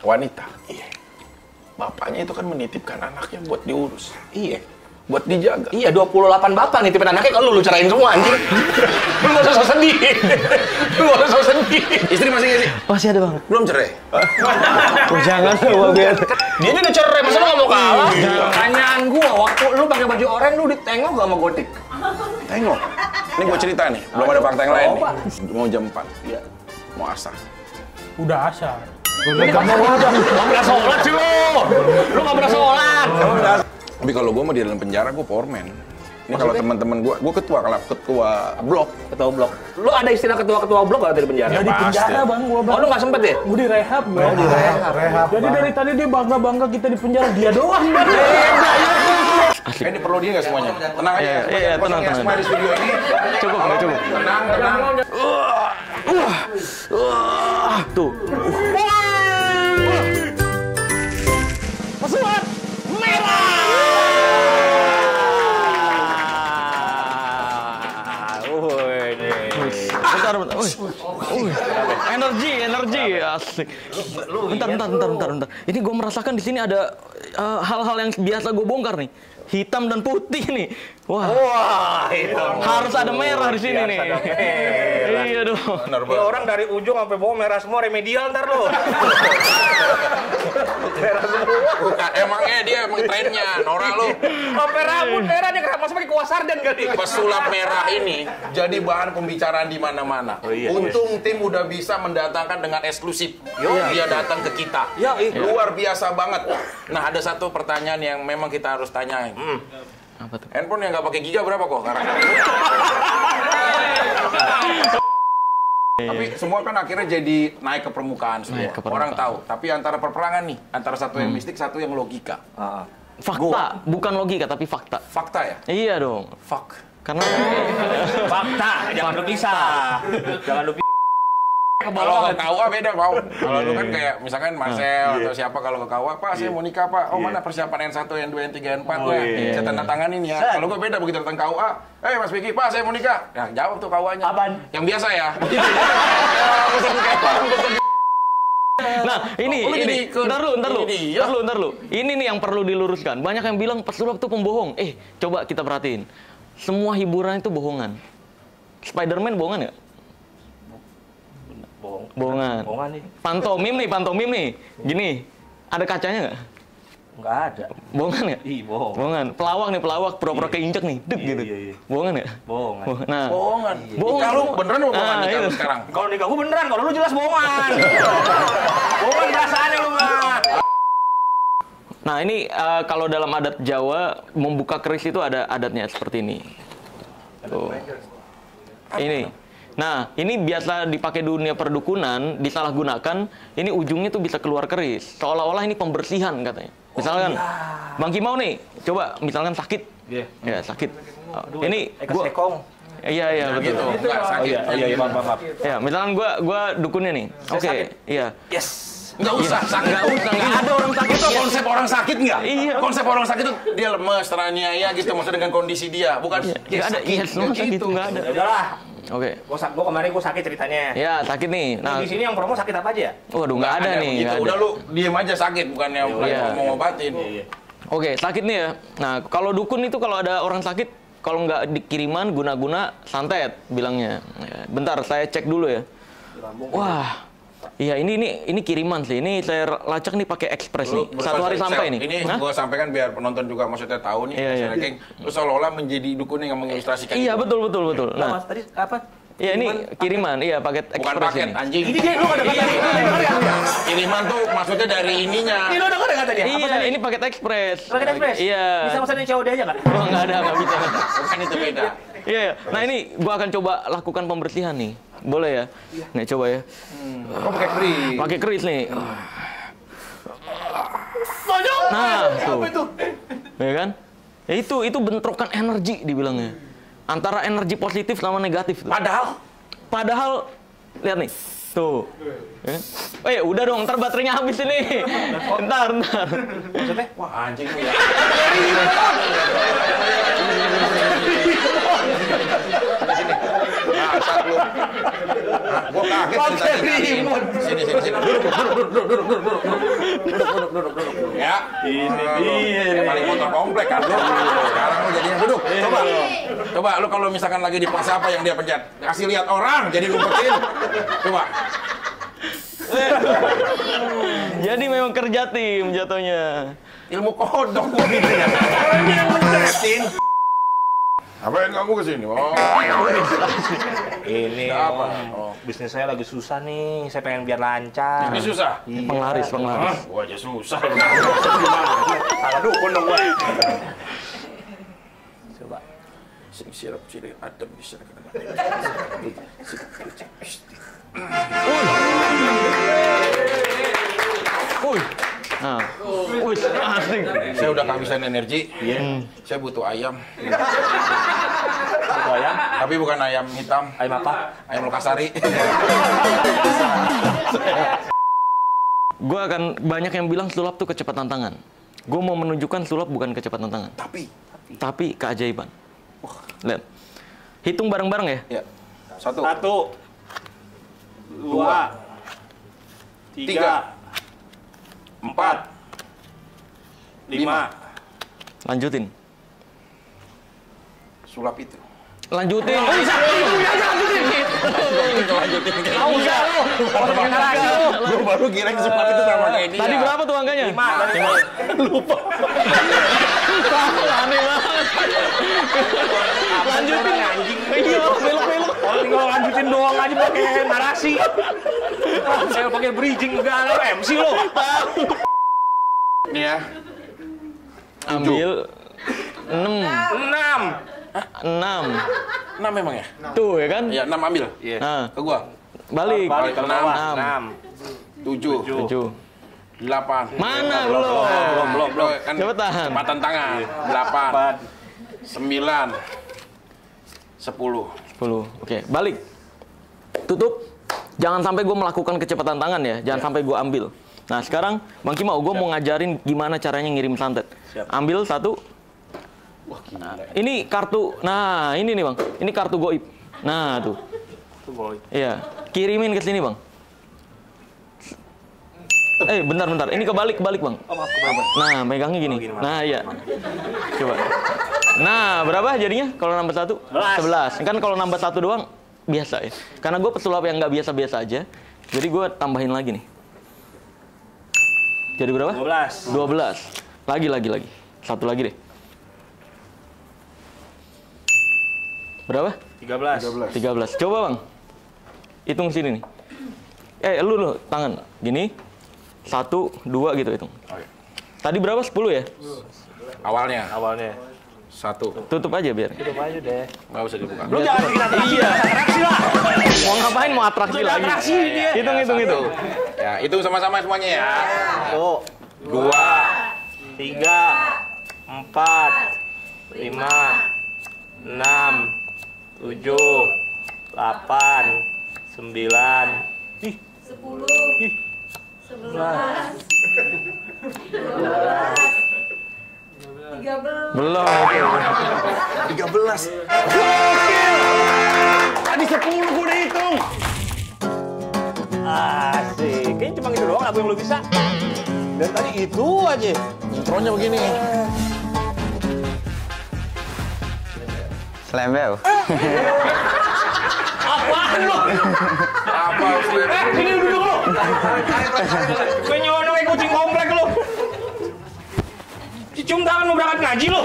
wanita. Iya. Bapaknya itu kan menitipkan anaknya buat diurus. Iya. Buat dijaga. Iya, 28 bapak nitipin anaknya kalau lu cerain semua anjing. Lu nggak usah sedih. Lu nggak usah sedih. Istri masih nggak sih? Masih ada bang. Belum cerai? Oh, jangan gua biar. Dia udah cerai, masa lu nggak mau kalah? Pertanyaan gua, waktu lu pakai baju oranye lu ditengok gak sama Gotik? Tengok. Ini gue cerita nih, belum ada fakta yang lain nih. Mau jam 4. Iya. Mau asar. Udah asar. Gak pernah sholat sih lu. Lu gak pernah sholat. Tapi kalau gue mau di dalam penjara, gue foreman. Ini kalau teman-teman gue ketua blok. Ketua blok. Lu ada istilah ketua blok gak dari penjara? Ya di penjara bang, gua bang. Oh lu gak sempet ya? Gua di rehab bang. Oh di rehab. Jadi dari tadi dia bangga kita di penjara, dia doang. Ini perlu dia nggak semuanya? Tenang aja. Iya, tenang. Semua di studio ini. Cukup. Tenang. Tuh. Pesuat merah. Bentar. Energi asik. Bentar. Ini gue merasakan di sini ada hal-hal yang biasa gue bongkar nih. Hitam dan putih nih. Wah, hitam. Harus ada merah di sini nih. Iya dong. Ini orang dari ujung sampai bawah merah semua, remedial ntar lo. Merah semua. Bukan, emangnya dia emang trennya, Nora lu. Sampai rambut merah dia kenapa masih pakai kuah sarden kali? Pesulap merah ini jadi bahan pembicaraan di mana-mana. Untung tim udah bisa mendatangkan dengan eksklusif. Dia datang ke kita. Luar biasa banget. Nah, ada satu pertanyaan yang memang kita harus tanyain. Apa tuh? Handphone yang nggak pakai giga berapa kok sekarang? Tapi semua kan akhirnya jadi naik ke permukaan semua. Orang tahu. Tapi antara perperangan nih, antara satu yang mistik, satu yang logika. Fakta, bukan logika tapi fakta. Fakta ya? Iya dong. Fuck. Karena Fakta, jangan lu pisah. Jangan lu Kalau ke KUA beda, Pak. Kalau lu kan kayak misalkan Marcel atau siapa kalau ke KUA, Pak saya mau nikah, Pak. Oh, mana persiapan N1, N2, N3, N4 ya? Saya tanda tanganin ya. Kalau gue beda begitu datang KUA, Mas Vicky, Pak saya mau nikah. Nah, jawab tuh KUA-nya. Apaan? Yang biasa ya. nah, ini. Ntar lu. Ini nih yang perlu diluruskan. Banyak yang bilang pesulap tuh pembohong. Coba kita perhatiin. Semua hiburan itu bohongan. Spider-Man bohongan nggak? Bohongan. Pantomim nih. Gini, ada kacanya nggak? Nggak ada. Bohongan nggak? Ih, bohong. Bohongan. Pelawak pura-pura keinjek nih. Dek gitu. Bohongan nggak? Bohongan. Nah. Bohongan. Bohongan. Kalau beneran mau bohongan nikah lu sekarang? Kalau nikah gue beneran, kalau lu jelas bohongan. Bohongan perasaannya lu mah. Nah, ini kalau dalam adat Jawa membuka keris itu ada adatnya seperti ini. Tuh. Ini. Nah, ini biasa dipakai dunia perdukunan, disalahgunakan, ini ujungnya tuh bisa keluar keris. Seolah-olah ini pembersihan katanya. Misalkan, Bang Kimau nih, coba misalkan sakit. Ya, sakit. Ini gua Iya, betul. Gitu, enggak sakit. Iya, maaf. Ya, misalkan gua dukunnya nih. Oke, iya. Yes. Enggak usah, enggak ada orang sakit itu konsep orang sakit enggak? Iya. Konsep orang sakit itu dia lemes, teraniaya gitu maksud dengan kondisi dia, bukan Enggak ada, semua sakit itu enggak ada. Udahlah. Oke. Gua kemarin sakit ceritanya. Ya, sakit nih. Nah, di sini yang promo sakit apa aja? Waduh, enggak ada nih. Gitu. Udah lu diem aja sakit, bukannya mau ngobatin. Oke, sakit nih ya. Nah, kalau dukun itu kalau ada orang sakit, kalau nggak dikiriman guna-guna santet bilangnya. Bentar, saya cek dulu ya. Wah. Iya, ini kiriman sih. Ini saya lacak nih pakai ekspres nih. 1 hari sampai nih. Ini gue sampaikan biar penonton juga maksudnya tahu nih. Ranking. Terus seolah-olah menjadi dukun yang mengilustrasikan. Iya, betul. Nah, Mas tadi apa? Iya, ini kiriman. Iya, paket ekspres. Bukan paket, ini. anjing. Ini dia lu ada kata Kiriman tuh maksudnya dari ininya. Ini lu dengar kata dia? Iya, ini paket ekspres. Paket ekspres? Iya. Bisa pesanin COD aja nggak? Oh, nggak bisa. Bukan itu beda. Iya. Nah, ini gua akan coba lakukan pembersihan nih. Boleh ya? Nih, coba ya. Kok pakai keris? Pakai keris nih. Nah, tuh. Ya kan? Ya, itu bentrokan energi dibilangnya. Antara energi positif sama negatif tuh. Padahal lihat nih. Tuh. Ya? Udah dong, ntar baterainya habis ini. Bentar. Maksudnya? Wah, anjing lu ya. bangsat lu. Gua kaget ceritanya. Sini. Duduk. Ya. Ini paling motor komplek kan lu. Sekarang lu jadinya duduk. Coba lu kalau misalkan lagi di pas apa yang dia pencet, kasih lihat orang jadi lumpetin. Coba. Jadi memang kerja tim jatuhnya. Ilmu kodok gua gitu ya. Orang yang mencetin. Apa yang kamu kesini? Oh, ini apa? bisnis saya lagi susah nih. Saya pengen biar lancar. Ini susah. Iya. Penglaris. Gua aja susah. Salah dukun dong gua. Coba. Sirup adem bisa kena. Nah, asik. Saya udah kehabisan energi. Saya butuh ayam. Coba ya. Tapi bukan ayam hitam. Ayam apa? Ayam Lokasari. Gue akan banyak yang bilang sulap tuh kecepatan tangan. Gue mau menunjukkan sulap bukan kecepatan tangan, tapi keajaiban. Lihat, hitung bareng-bareng ya. Ya. 1, 1, 2, 3, 4, 5. Lanjutin. Sulap itu. Lanjutin. Gue baru kira sulap itu sama kayak dia. Tadi berapa tuh angkanya? 5. Lupa. Aneh banget. Lanjutin anjing. Iya, belok-belok. Tinggal lanjutin doang aja pakai narasi. Saya pakai bridging enggak ada MC lo. Nih ya. Ambil 6. 6. 6 memang ya? Tuh ya kan? Iya, 6 ambil. Nah, Ke gua. balik. Balik ke bawah. 6. 7, 7. 8. Mana belum? Belum. Kan Coba tahan. kecepatan tangan. 8, 9, 10. 10. Oke, balik. Tutup. Jangan sampai gue melakukan kecepatan tangan ya. Jangan sampai gue ambil. Nah, sekarang Bang Kimau, gue mau ngajarin gimana caranya ngirim santet. Ambil 1. Wah, gila. Ini kartu. Nah, ini nih, Bang. Ini kartu goib. Nah, tuh. Itu boy. Iya. Kirimin ke sini, Bang. Bentar. Ini kebalik, Bang. Nah, megangnya gini. Nah, iya. Coba. Nah, berapa jadinya kalau nambah 1? 11. Kan kalau nambah 1 doang biasa ya. Karena gue pesulap yang nggak biasa-biasa aja. Jadi gue tambahin lagi nih. Jadi berapa? 12. Lagi. Satu lagi deh. Berapa? 13. Coba, Bang. Hitung sini nih. Lu tangan gini. 1, 2 gitu hitung. Tadi berapa? 10 ya? Awalnya. 1. Tutup aja biar. Tutup aja deh. Nggak usah dibuka. Lu jangan bikin atraksi. Atraksi lah. Mau ngapain? Mau atraksi lagi? Atraksi ini. Hitung. Ya, hitung sama-sama semuanya ya. 1, 2, 3, 4, 5, 6, 7, 8, 9, 10, 11, 13. Belum. 13. Tadi 10 gue udah hitung. Asik. Kayaknya cuma itu doang lagu yang lu bisa. Dan tadi itu aja. Intronya begini. Slembel. Apaan lu? Apa sih? Sini duduk lu. Gue nyono kayak kucing komplek lu. Cium tangan mau berangkat ngaji lu.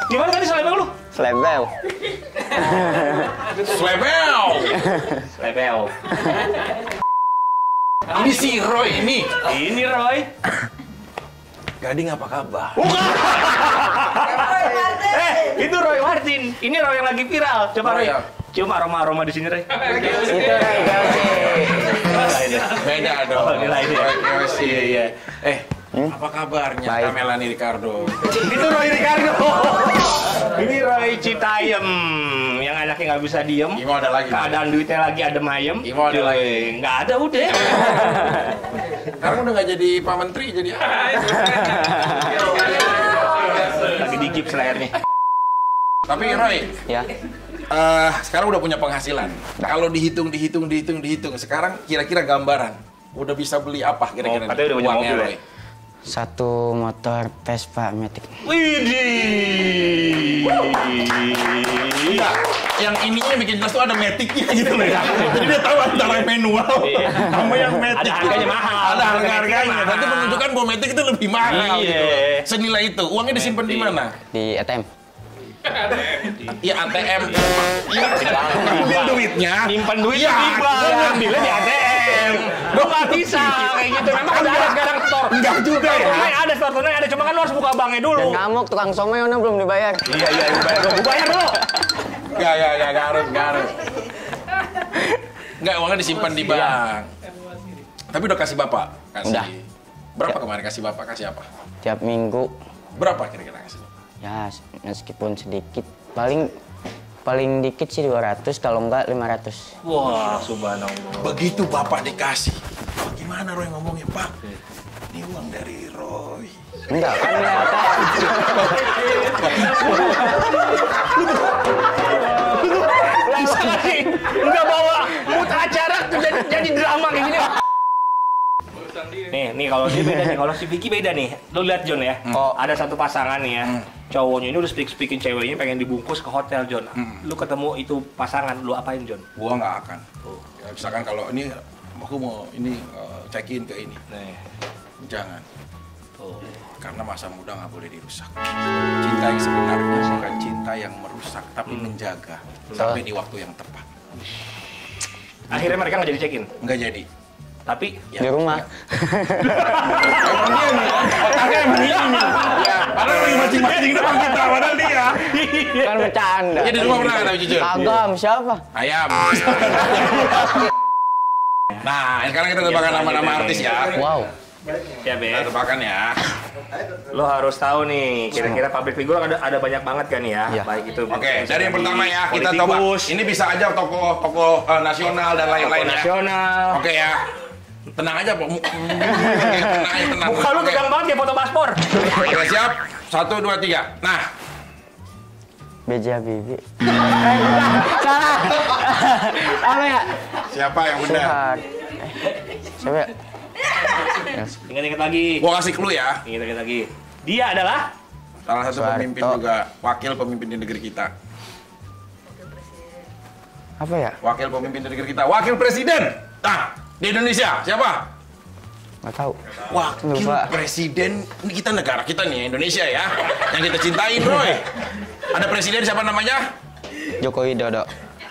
Gimana tadi selebel lu? Slembel. Slebel. Ini si Roy ini. Ini Roy. Gading apa kabar? Itu Roy Martin. Ini Roy yang lagi viral. Coba Oh, Roy. iya. Cium aroma di sini Roy. Itu Beda dong. Oh, ini lain ya? Iya. Apa kabarnya Baik. Melani Ricardo? Itu Roy Ricardo. Ini Roy Citayam yang anaknya nggak bisa diem. Imo ada lagi. Keadaan duitnya lagi adem ayem. Imo ada lagi. Nggak ada udah. Sekarang udah nggak jadi Pak Menteri jadi. Lagi digips lehernya. Tapi Roy, Ya. sekarang udah punya penghasilan. Kalau dihitung, sekarang kira-kira gambaran. Udah bisa beli apa kira-kira? Katanya udah punya uangnya, mobil, Roy? Satu motor Vespa Matic. Widih. Enggak, yang ininya bikin jelas tuh ada Matic-nya gitu loh ya. Jadi dia tahu antara yang manual sama yang Matic. Ada harganya mahal. Ada harganya. Berarti menunjukkan bahwa Matic itu lebih mahal Iya. gitu loh. Senilai itu. Uangnya disimpan di mana? Di ATM. Iya ATM. Iya, ambil duitnya. Nyimpan duit Iya, di bank, iya. ambilnya di ATM. Lu nggak bisa kayak gitu. Memang udah ada sekarang store. Enggak juga ya. Tunai ada store tunai ada, cuma kan lu harus buka banknya dulu. Dan ngamuk tukang somai mana belum dibayar. Iya, gue bayar dulu. Enggak harus. Enggak, uangnya disimpan di bank. Tapi udah kasih bapak? Kasih. Udah. Berapa kemarin kasih bapak? Kasih apa? Tiap minggu Berapa kira-kira kasih? ya meskipun sedikit. Paling dikit sih 200, kalau enggak 500. Wah, subhanallah. Begitu bapak dikasih, gimana Roy ngomongnya, Pak? Ini uang dari Roy. Enggak, kan ya. Bisa nggak sih? Nggak bawa mood acara jadi drama kayak gini. Nih kalau dia beda nih, kalau si Vicky beda nih. Lu lihat John ya, ada satu pasangan nih ya. Cowoknya ini udah speaking ceweknya pengen dibungkus ke hotel John. Lu ketemu itu pasangan, lu apain John? Gua nggak akan. Ya, misalkan kalau ini aku mau ini check-in ke ini. Nih. Jangan. Karena masa muda nggak boleh dirusak. Cinta yang sebenarnya bukan cinta yang merusak, tapi menjaga sampai di waktu yang tepat. Akhirnya mereka nggak jadi check-in, Nggak jadi. tapi Di rumah. Otaknya emang ini nih. Ya, padahal lagi mancing-mancing depan kita, padahal dia. Kan bercanda. Ya di rumah pernah nggak tapi jujur? Kagak, sama siapa? Ayam. Nah, sekarang kita tebakan nama-nama artis ya. Wow. ya Kita Be, tebakan ya. lo harus tahu nih, kira-kira public figure ada banyak banget kan ya, Iya. baik itu. Oke, dari yang pertama ya, kita coba. Ini bisa aja tokoh nasional dan lain-lain ya. nasional. Oke ya. Tenang aja, Pak. Tenang. Muka lu tegang banget kayak foto paspor. Oke, siap. 1, 2, 3. Nah, B.J. Habibie. Salah. Apa ya? siapa yang benar? Suhar. Siapa ya? Ingat-ingat lagi. Gua kasih clue ya. Ingat-ingat lagi. Dia adalah Salah satu Soeharto. pemimpin juga, wakil pemimpin di negeri kita. Apa ya? Wakil pemimpin di negeri kita, wakil presiden. Nah, di Indonesia siapa? Nggak tahu. Wakil Lupa. presiden. Ini kita negara kita nih, Indonesia ya. Yang kita cintain, Roy. Ada presiden siapa namanya? Joko Widodo.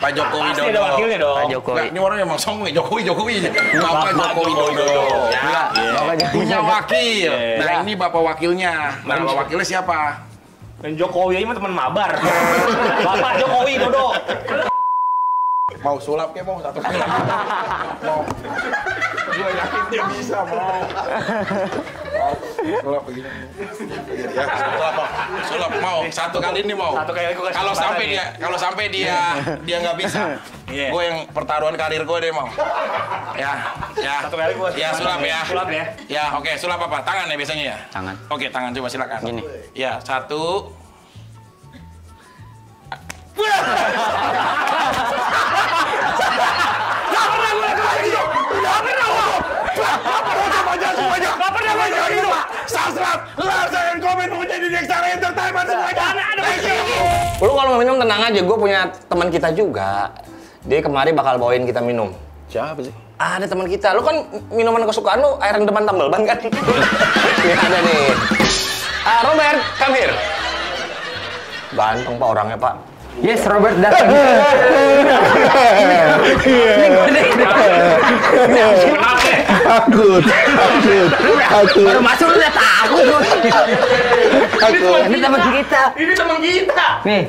Pak Joko pasti Widodo. ada wakilnya dong. Pak Jokowi. Nggak, ini orang emang song nih, Jokowi. Bapak Joko Widodo. Ya. Bapak Jokowi. Punya wakil. Nah, Iya. ini bapak wakilnya. Nah, bapak wakilnya siapa? Dan Jokowi aja mah teman mabar. Bapak Jokowi Dodo. Mau sulap kayak mau satu kali. Mau. Gue yakin dia bisa mau. Sulap begini. Ya, sulap mau. Satu kali ini mau. Satu kali gua kasih Kalau sampai kesempatan dia, dia nggak bisa. Iya. Gue yang pertaruhan karir gue deh mau. Ya. Satu kali gua. Ya, sulap ya. Sulap ya. Ya, oke, sulap apa? Tangan ya biasanya ya? Tangan. Oke, tangan coba silakan. Gini. Ya, 1. Lu kalau mau minum tenang aja, gue punya teman kita juga. Dia kemari bakal bawain kita minum. Siapa sih? Ada teman kita. Lu kan minuman kesukaan lu air rendaman tambal ban kan? Ini ada nih. Robert, come here. Ganteng Pak orangnya Pak. Yes, Robert datang. Takut. Baru masuk lu udah takut lu. Ini teman kita. Ini teman kita. Nih.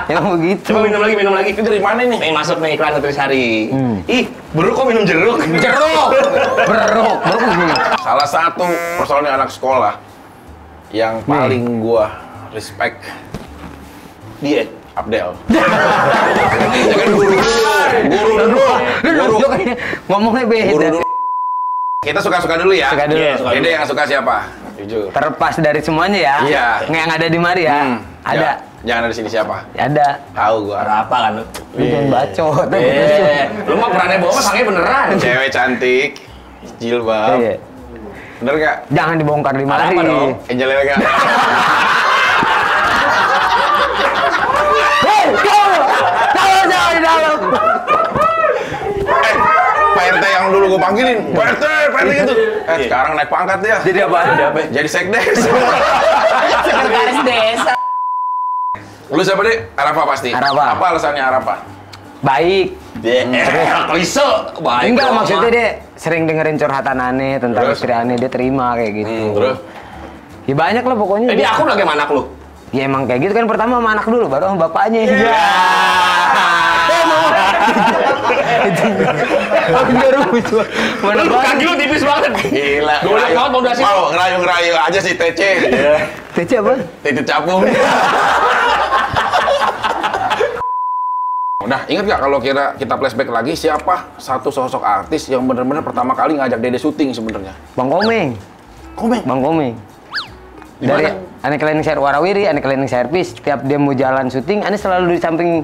Yang begitu. Coba minum lagi. Itu dari mana nih? Nih masuk nih iklan Nutrisari. Ih, Beruk kok minum jeruk? Beruk gimana? Salah satu personil anak sekolah yang paling gua respect dia Abdel. Jangan guru dulu. Ngomongnya beda. Guru dulu. Kita suka-suka dulu ya. Suka dulu. Iya, suka Dede yang suka siapa? Jujur. Terlepas dari semuanya ya. Iya. Yang ada di mari ya. Ada. Ya. Jangan ada sini siapa? Ya ada. Tahu gua. Apa kan lu? Lu jangan bacot. Lu mah berani bawa mah sange beneran. Cewek cantik, jilbab. Iya. Bener gak? Jangan dibongkar di mari. Apa dong? Angelina gak? Tahu di dalam. Pak RT yang dulu gue panggilin, Pak RT gitu. Sekarang naik pangkat dia. Jadi apa? Jadi sekdes. Sekretaris desa. Lu siapa deh? Arafa pasti. Arafa. Apa alasannya Arafa? Baik. Klise. Baik. Enggak, dong, maksudnya Mak. dia sering dengerin curhatan aneh tentang Terus? istri aneh, dia terima kayak gitu. Terus? Ya banyak lah pokoknya. Jadi aku lagi sama anak lu. Ya emang kayak gitu kan, pertama sama anak dulu, baru sama bapaknya. Iya. Mana Lu kaki lu tipis banget. Gila. Gua liat banget pondasi. Mau ngerayu-ngerayu aja si TC. TC apa? Titit capung. Udah, inget gak kalau kita flashback lagi, siapa satu sosok artis yang bener-bener pertama kali ngajak Dede syuting sebenarnya? Bang Komeng. Komeng? Bang Komeng. Di Dari mana? Ane Klinik Warawiri, Ane Klinik Servis, setiap dia mau jalan syuting, Ane selalu di samping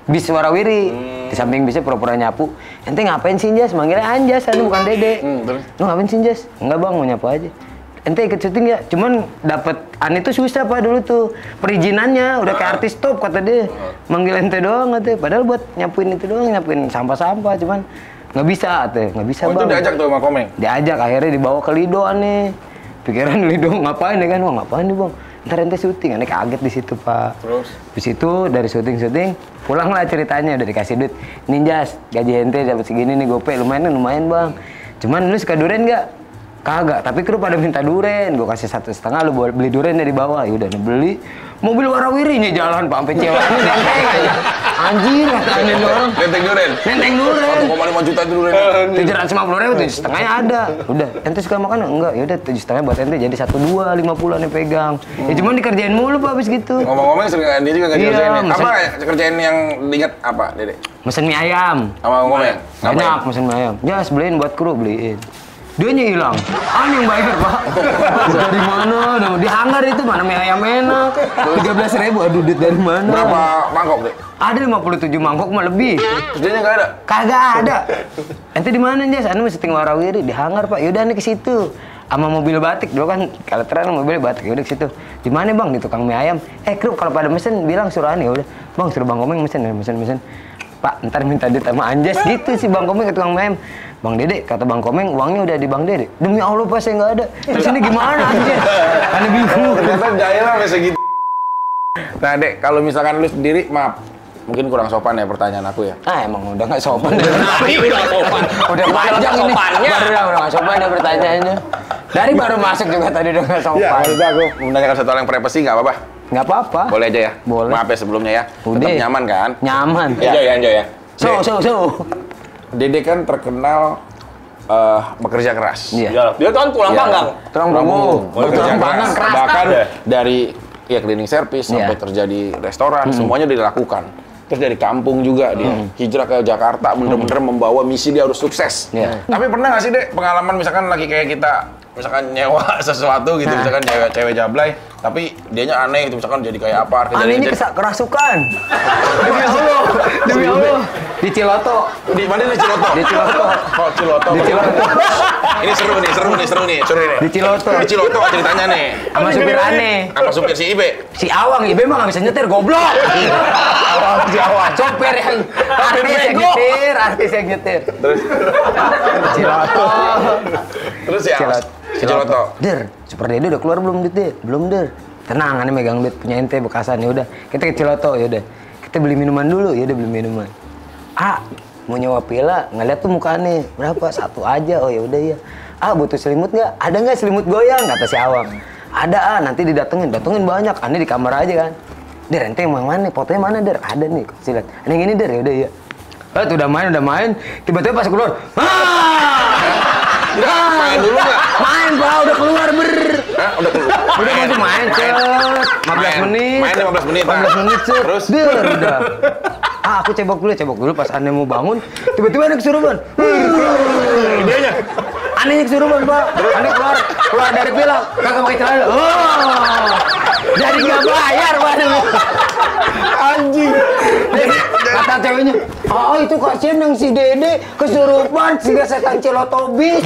bis Warawiri. Di samping bisnya pura-pura nyapu. Ente ngapain sih, Jas? Manggilnya Anjas, Ane bukan Dede. Terus? Lu ngapain sih, Jas? Enggak bang, mau nyapu aja. Ente ikut syuting ya? Cuman dapet Ane tuh susah pak dulu tuh. Perizinannya, udah kayak artis top kata dia. Manggil ente doang katanya. Padahal buat nyapuin itu doang, nyapuin sampah-sampah. Cuman nggak bisa katanya, nggak bisa Oh, bang. itu diajak tuh sama Komeng? Diajak, akhirnya dibawa ke Lido Ane. Pikiran Lido ngapain ya kan? Wah ngapain nih bang? Ntar ente syuting, Ane kaget di situ pak. Terus? Di situ dari syuting pulanglah ceritanya, udah dikasih duit. Ninjas, gaji ente dapat segini nih gope, lumayan bang. Cuman lu suka durian nggak? Kagak, tapi kru pada minta duren, gue kasih 1,5, lu beli duren dari bawah. Yaudah, beli. Mobil warawirinya jalan, Pak, sampai ceweknya nenteng aja. Anjir, katanya orang. Nenteng duren? Nenteng duren. 1,5 juta itu duren. 750.000, 7,5 ada. Udah, ente suka makan? Enggak, yaudah 7,5 buat ente jadi 1,250 ane pegang. Ya cuman dikerjain mulu, Pak, abis gitu. Ngomong-ngomong sering dia juga nggak Iya, kerjain. Apa mesen- kerjaan yang diinget apa, Dede? Mesen mie ayam. Sama Komeng? Banyak mesen mie ayam. Jas, beliin buat kru, beliin. Dianya hilang. Ane yang bayar, Pak. Dari mana? Di hanggar itu mana mie ayam enak. 13.000, aduh duit dari mana? Berapa mangkok, Dek? Ada 57 mangkok mah lebih. Terus dia nggak ada? Kagak ada. Ente di mana, Jas? Ane mesti tinggal warawiri di hanggar, Pak. Yaudah ane ke situ. Sama mobil batik dulu kan, kalau terang mobil batik, yaudah ke situ. Di mana bang? Di tukang mie ayam. Kru kalau pada mesen bilang suruh Ane, udah. Bang suruh Bang Komeng mesen. Pak, ntar minta duit sama Anjas gitu sih Bang Komeng ke tukang mie ayam. Bang Dede, kata Bang Komeng, uangnya udah di Bang Dede. Demi Allah Pak, saya nggak ada. Terus ini gimana anjir? Ane bingung. Ternyata jahil lah segitu. Nah, Dek, kalau misalkan lu sendiri, maaf, mungkin kurang sopan ya pertanyaan aku ya. Ah emang udah nggak sopan. Udah sopan. Udah panjang ini. sopannya. Baru udah nggak sopan ada pertanyaannya. Dari baru masuk juga tadi udah nggak Ya, sopan. maksud aku menanyakan satu hal yang privacy nggak apa-apa? Nggak apa-apa. Boleh aja ya? Boleh. Maaf ya sebelumnya ya. Udah. Tetap nyaman kan? Nyaman. Enjoy ya. So. Dede kan terkenal bekerja keras. Iya. Dia kan tulang panggang. Tulang Tulang punggung. bekerja Tulang panggang keras. keras. Bahkan kan? dari cleaning service sampai Iya. kerja di restoran, semuanya dilakukan. Terus dari kampung juga dia hijrah ke Jakarta, bener-bener membawa misi dia harus sukses. Iya. Tapi pernah nggak sih Dek pengalaman misalkan lagi kayak kita, misalkan nyewa sesuatu gitu, misalkan cewek jablay, tapi dianya aneh gitu, misalkan jadi kayak apa? Anehnya kerasukan. Demi Allah. Di Ciloto. Di mana di Ciloto? Di Ciloto. Oh, Ciloto. Di Ciloto. Ini seru nih. Di Ciloto. Di Ciloto ceritanya nih. Sama supir aneh. Apa supir si Ibe? Si Awang, Ibe mah nggak bisa nyetir, goblok. Si Awang. Sopir yang artis yang nyetir. Terus Ciloto. terus ya. Si Ciloto. Der, Super Dede udah keluar belum duit, Der? Belum, Der. Tenang, Ane megang duit punya ente bekasan, ya udah. Kita ke Ciloto, ya udah. Kita beli minuman dulu, ya udah beli minuman. Mau nyewa pila, ngeliat tuh muka Ane. Berapa? 1 aja. Oh ya udah ya. Butuh selimut nggak? Ada nggak selimut goyang? Kata si Awang. Ada, nanti didatengin banyak. Ane di kamar aja kan. Der, ente yang mana? Fotonya mana, Der? Ada nih, kasih lihat. Ane yang ini, Der, ya udah ya. Udah main. Tiba-tiba pas keluar, Main dulu nggak? Main, Pak, udah keluar Udah keluar. Udah masuk main, Cet. 15 menit. Main 15 menit. 15 menit, Cet. Terus? Udah. Aku cebok dulu pas Ane mau bangun, tiba-tiba Ane kesurupan. Idenya. Anehnya kesurupan, Pak. Ane keluar dari villa, kagak pakai celana. Jadi nggak bayar, Pak. anjing. Kata ceweknya, itu kasihan yang si Dede kesurupan si setan celotobis.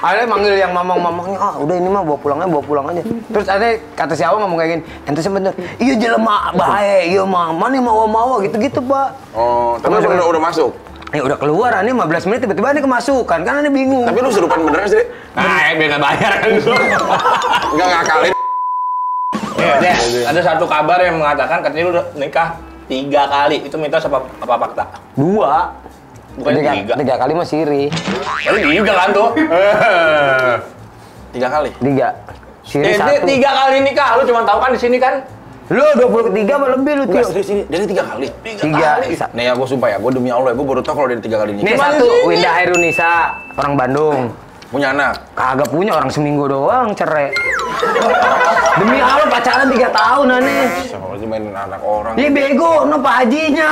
Akhirnya manggil yang mamang-mamangnya, udah ini mah bawa pulang aja. Terus ada kata si Awang ngomong kayak gini, ente sebentar, iya jelema bae, iya mah, mana mau gitu-gitu Pak. Oh, tapi udah masuk? Ya udah keluar, ini 15 menit tiba-tiba ini kemasukan, kan ini bingung. Tapi lu serupan beneran sih? Biar nggak bayar kan lu. Enggak ngakalin. Ya, ada satu kabar yang mengatakan katanya lu udah nikah 3 kali. Itu mitos apa fakta? 2. Bukan 3. 3 kali mah siri. Lu 3 kan tuh? 3 kali? 3. Siri 1. 3 kali nikah, lu cuma tahu kan di sini kan? Lu 23 apa lebih lu, Tio? Serius ini, dari 3 kali? 3. Nih aku sumpah ya, gue demi Allah, gue baru tau kalau dari 3 kali Nih nikah. satu, Winda Hairunisa, orang Bandung. Punya anak? Kagak punya, orang seminggu doang cerai. Demi Allah pacaran 3 tahun aneh. Siapa lagi mainin anak orang? Iya bego, no Pak Hajinya.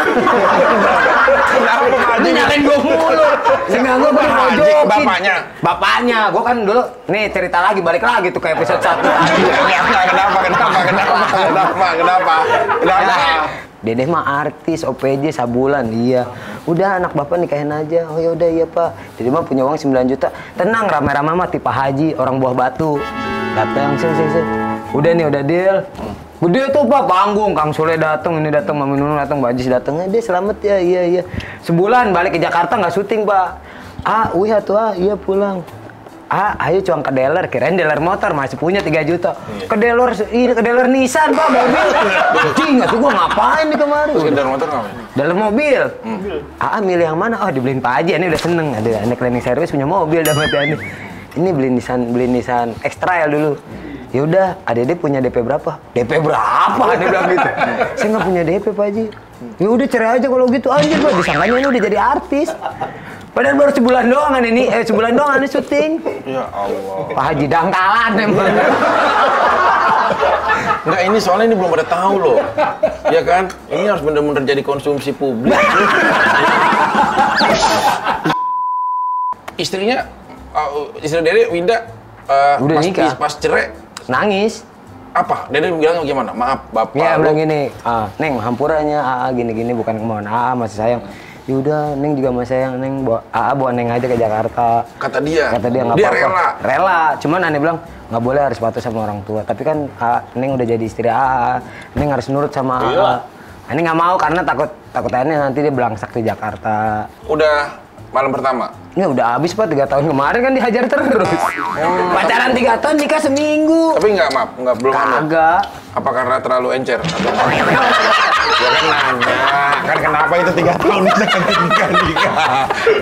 Kenapa Pak Haji? Nyalain gue mulu. Sehingga gue Pak Haji, pojokin. bapaknya? Bapaknya, gue kan dulu, nih cerita lagi, balik lagi tuh ke episode 1. Kenapa? Dedeh mah artis, OPJ sabulan, iya. Udah anak bapak nikahin aja. Oh ya udah iya Pak. Dedeh mah punya uang 9 juta. Tenang, rame-rame mah tipe Haji, orang Buah Batu. Datang, sih. Udah nih, udah deal. Udah tuh Pak, panggung, Kang Sule datang, ini datang, Mami Nunung datang, Mbak Jis datang. Dia selamat ya, iya. Sebulan balik ke Jakarta nggak syuting Pak. Iya pulang. Ayo cuang ke dealer, kirain dealer motor masih punya 3 juta. Ke dealer Nissan Pak, mobil. Anjing, tuh gua ngapain nih kemarin? Terus ke dealer motor ngapain? Dealer mobil. Milih yang mana? Dibeliin Pak Haji, ini udah seneng. Ada cleaning service punya mobil dapat ini. Ini beli Nissan X-Trail dulu. Ya udah, Adede punya DP berapa? DP berapa? Dia bilang gitu. Saya nggak punya DP Pak Haji. Ya udah cerai aja kalau gitu anjir Pak. Disangkanya ini udah jadi artis. Padahal baru sebulan doang ini syuting. Ya Allah. Pak Haji dangkalan emang. Enggak, ini soalnya ini belum pada tahu loh. Ya kan? Ini harus benar-benar jadi konsumsi publik. Istrinya, istri Dede, Winda, Udah nikah. pas cerai, Nangis. apa? Dede bilang gimana? Maaf, bapak. Ya lu. bilang gini, Neng hampurannya gini bukan kemauan masih sayang. Yaudah, Neng juga masih sayang, Neng bawa Neng aja ke Jakarta. Kata dia Nggak dia apa-apa. Rela. Cuman Ane bilang nggak boleh harus patuh sama orang tua. Tapi kan Neng udah jadi istri Neng harus nurut sama Ane nggak mau karena takut Ane nanti dia belangsak di Jakarta. Udah malam pertama. Ya udah habis Pak 3 tahun kemarin kan dihajar terus. Pacaran 3 tahun nikah seminggu. Tapi nggak belum. Kagak. Apa karena terlalu encer? Atau ya kan nanya, kan kenapa itu 3 tahun bisa nikah?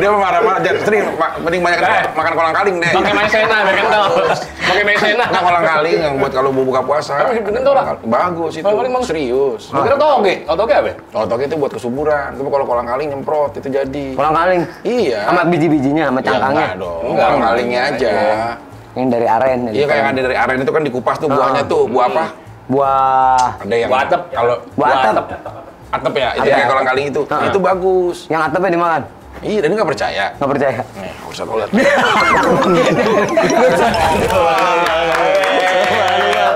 Dia marah-marah, sering mending banyak makan kolang kaling deh. Pakai maizena, pakai maizena. Nah, kolang kaling yang buat kalau mau buka puasa. Bener lah. Bagus itu, serius. Kira toge apa? Toge itu buat kesuburan, tapi kalau kolang kaling nyemprot itu jadi. Kolang kaling. Iya. Sama biji-bijinya, sama cangkangnya. Enggak dong, kolang kalingnya aja. Yang dari aren. Iya, kayak ada dari aren itu kan dikupas tuh buahnya tuh, buah apa? Buah Ada yang Buah atep. Kalau buah atep. atep ya, itu kayak kolang kaling itu. Itu bagus. Yang atepnya dimakan. Iya, dan nggak percaya. Nggak percaya. Nih, usah lihat.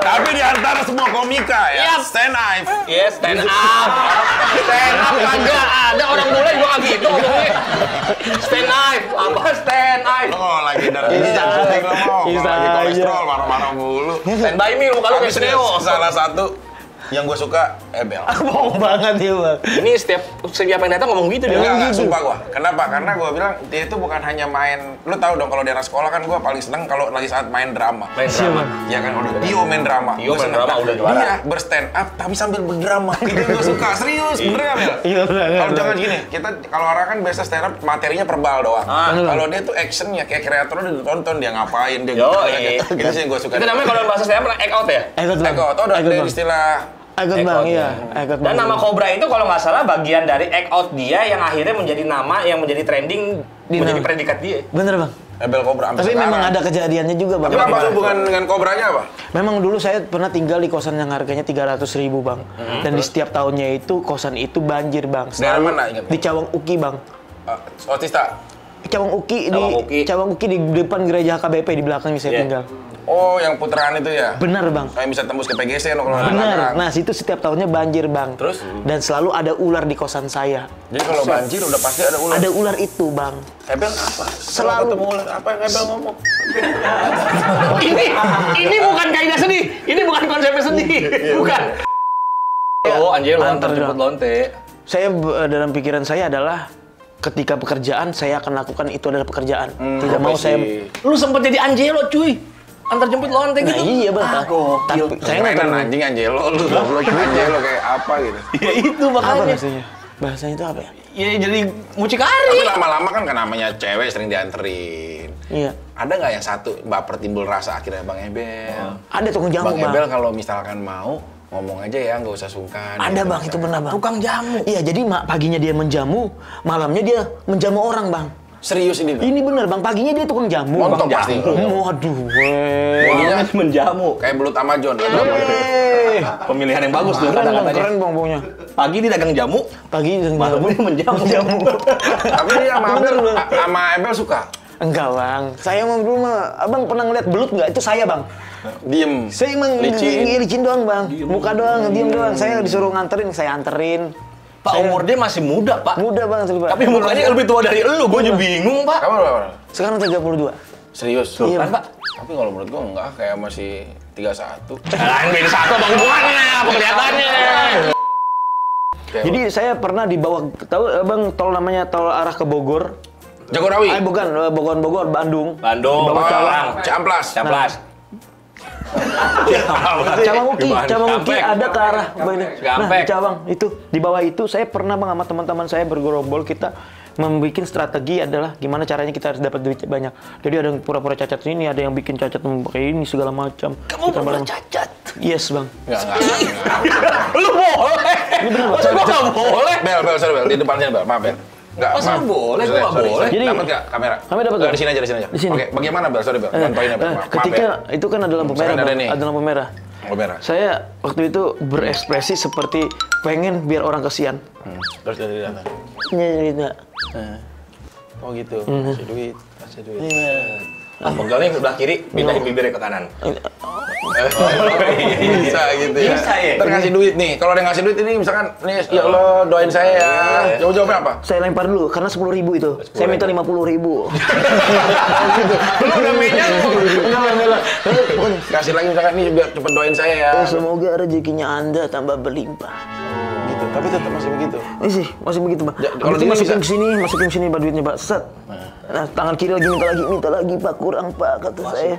Tapi di antara semua komika ya, stand up. Yes, stand up. Stand up kagak ada orang mulai gua nggak gitu ngomongnya. Stand up, apa stand up? Oh, lagi dari ini jangan syuting lo mau. Lagi kolesterol, marah-marah mulu. Stand by me lu kalau kayak Habis Sneo. salah satu yang gue suka, Ebel. Bohong banget dia, Bang. Ini setiap yang datang ngomong gitu dia. Enggak, sumpah gua. Kenapa? Karena gua bilang dia itu bukan hanya main. Lu tahu dong kalau di era sekolah kan gua paling seneng kalau lagi saat main drama. Main drama. Iya kan, udah Tio main drama. Tio Gua main seneng. drama, udah juara. Dia berstand up tapi sambil berdrama. Itu gua suka, serius, bener Bel? Iya, bener. Kalau jangan gini, kita kalau orang kan biasa stand up materinya verbal doang. Kalau dia tuh actionnya kayak kreatornya ditonton dia ngapain dia gitu sih yang gua suka. Itu namanya kalau bahasa saya pernah act out ya? Ikut Bang. Eko, tau udah ada istilah Ikut Bang, iya. Ikut Dan nama Cobra itu kalau nggak salah bagian dari act out dia yang akhirnya menjadi nama yang menjadi trending, menjadi predikat dia. Bener, Bang. Ebel Cobra. Tapi memang ada kejadiannya juga, Bang. Tapi apa hubungan dengan kobranya apa? Memang dulu saya pernah tinggal di kosan yang harganya 300.000, Bang. Dan di setiap tahunnya itu kosan itu banjir, Bang. Daerah mana ingat? Di Cawang Uki, Bang. Otista. Cawang Uki di depan gereja HKBP di belakangnya saya tinggal. Oh, yang putaran itu ya? Benar, Bang. Kayak bisa tembus ke PGC no, kalau Benar. Nah, situ setiap tahunnya banjir, Bang. Terus? Dan selalu ada ular di kosan saya. Jadi kalau banjir udah pasti ada ular. Ada ular itu, Bang. Ebel apa? Selalu. Ketemu ular apa yang Ebel ngomong? Ini bukan kaidah sedih. Ini bukan konsepnya sedih. Bukan. Oh, anjir lu antar jemput lonte. Saya dalam pikiran saya adalah ketika pekerjaan saya akan lakukan itu adalah pekerjaan. Tidak mau saya. Lu sempet jadi Angelo, cuy. Antar jemput lonte Nah gitu. iya, Bang. Tapi saya nggak tahu anjing Angelo lu goblok Angelo kayak apa gitu. Ya itu apa makanya. bahasanya. Bahasanya itu apa ya? Ya jadi mucikari. Tapi lama-lama kan namanya cewek sering dianterin. Iya. Ada nggak yang satu baper timbul rasa akhirnya Bang Ebel? Ada tukang jamu, Bang Bang. Ebel kalau misalkan mau ngomong aja ya, nggak usah sungkan. Ada, gitu, Bang, itu benar, Bang. Tukang jamu. Iya, jadi paginya dia menjamu, malamnya dia menjamu orang, Bang. Serius ini? Ini benar, Bang. Paginya dia tukang jamu. Montok Bang. pasti. Waduh, weh. Bodinya menjamu. kayak belut Amazon. Pemilihan yang bagus tuh Keren, Bang. kata-katanya. Keren, Bang, baunya. Pagi dia dagang jamu, Pagi dia malamnya menjamu. Tapi dia sama Ebel suka? Enggak, Bang. Saya mau dulu mah, Abang pernah ngeliat belut nggak? Itu saya, Bang. Diem. Saya emang licin doang, Bang. Muka doang, diem doang. Saya disuruh nganterin, saya anterin. Pak, umur dia masih muda, Pak. Muda, Bang, Pak. Tapi mukanya lebih tua dari elu, gue juga bingung, Pak. Kamu berapa? Sekarang 32. Serius? Iya, Kan, Pak? Tapi kalau menurut gua enggak, kayak masih 31. Lain beda satu, Bang, hubungannya, apa kelihatannya? Jadi saya pernah dibawa, tahu Bang, tol namanya tol arah ke Bogor. Jagorawi? Bukan, Bogor, Bandung. Bandung, Oh, Cawang, Ciamplas. Ciamplas. Cawangmuki ada ke arah ini. Nah, Gampek. di Cawang itu di bawah itu saya pernah Bang sama teman-teman saya bergerombol kita membuat strategi adalah gimana caranya kita harus dapat duit banyak. Jadi ada yang pura-pura cacat ini, ada yang bikin cacat memakai ini segala macam. Kamu pernah cacat? Yes, Bang. Enggak. Lu boleh. Ini bener, Masa gua nggak boleh? Bel, sorry, Bel. Di depannya, Bel. Maaf, Bel. Enggak, Masa maaf. boleh? Gua nggak Sorry. boleh. Jadi- Dapat nggak kamera? Kami dapat nggak? Di sini aja. Di sini. Oke, bagaimana, Bel? Sorry, Bel. Bantuin ya, Bel. Maaf, Ketika Bel. itu kan ada lampu merah, Misalkan ada Bang. nih. Ada lampu merah. Oh, merah. Saya waktu itu berekspresi seperti pengen biar orang kesian. Terus dari data. Nyerita. Oh gitu. Kasih duit. Ah, pegalnya sebelah kiri, pindahin bibirnya ke kanan. Bisa gitu ya. Bisa ya? Ntar ngasih duit nih. Kalau ada yang ngasih duit ini misalkan nih, ya Allah doain saya ya. Jawab-jawabnya apa? Saya lempar dulu karena 10.000 itu. Saya minta 50.000. Lu udah menyangkut. Kasih lagi misalkan nih biar cepet doain saya ya. Semoga rezekinya Anda tambah berlimpah. Gitu. Tapi tetap masih begitu. Ini sih masih begitu, Pak. Kalau Kalau dia masukin bisa- ke sini Pak duitnya, Pak. Set. Nah, tangan kiri lagi minta lagi, Pak. Kurang, Pak, kata saya.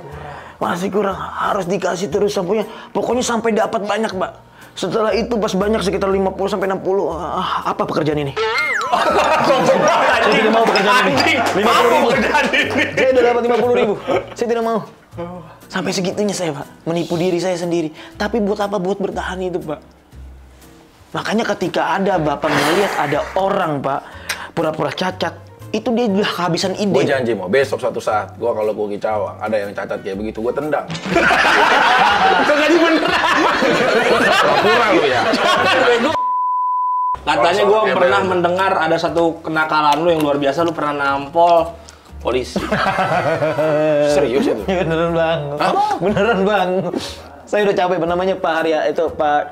Masih kurang, harus dikasih terus sampainya. Pokoknya sampai dapat banyak, Pak. Setelah itu pas banyak sekitar 50 sampai 60. Apa pekerjaan ini? Saya tidak mau pekerjaan ini. 50.000. Saya udah dapat 50.000. Saya tidak mau. Sampai segitunya saya, Pak. Menipu diri saya sendiri. Tapi buat apa? Buat bertahan itu, Pak. Makanya ketika ada Bapak melihat ada orang, Pak, pura-pura cacat, itu dia udah kehabisan ide. Gue janji mau besok suatu saat gua kalau gua ke Cawang ada yang cacat kayak begitu gua tendang. Kagak beneran. Pura lu ya. Katanya gue pernah mendengar ada satu kenakalan lu yang luar biasa, lu pernah nampol polisi. Serius itu? Beneran, Bang. Beneran, Bang. Saya udah capek, namanya Pak Arya, itu Pak.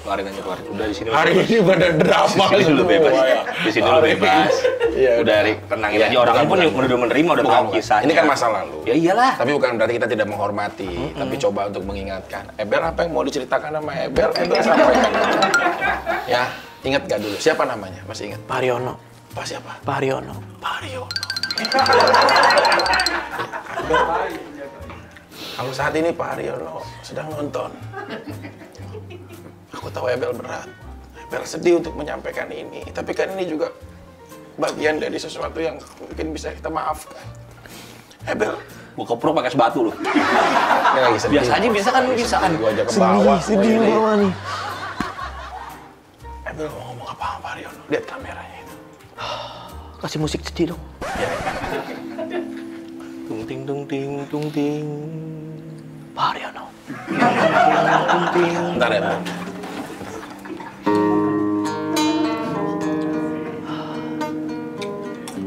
Keluarin aja, keluarin. Udah di sini. Hari ini pada drama Di sini lu bebas. Di sini lu bebas. Iya, Udah, Rik, tenangin aja. Orang pun udah menerima, udah tahu kisahnya. Ini kan masa lalu. Ya iyalah. Tapi bukan berarti kita tidak menghormati, tapi coba untuk mengingatkan. Ebel apa yang mau diceritakan sama Ebel sampaikan. Ya, ingat gak dulu? Siapa namanya? Masih ingat? Pak Haryono. Pak siapa? Pak Haryono. Pak Haryono. Kalau saat ini Pak Haryono sedang nonton. Aku tahu Ebel berat. Ebel sedih untuk menyampaikan ini. Tapi kan ini juga bagian dari sesuatu yang mungkin bisa kita maafkan. Ebel, Gua keprok pakai sebatu lu. ini lagi sedih. Biasa aja, biasa kan bisa kan. Gua aja ke bawah. Sedih bawah nih. Ebel mau ngomong apa sama Pak Haryono? Lihat kameranya itu. Kasih musik sedih dong. Tung ting tung ting tung ting. Pak Haryono. Bentar ya, Bel.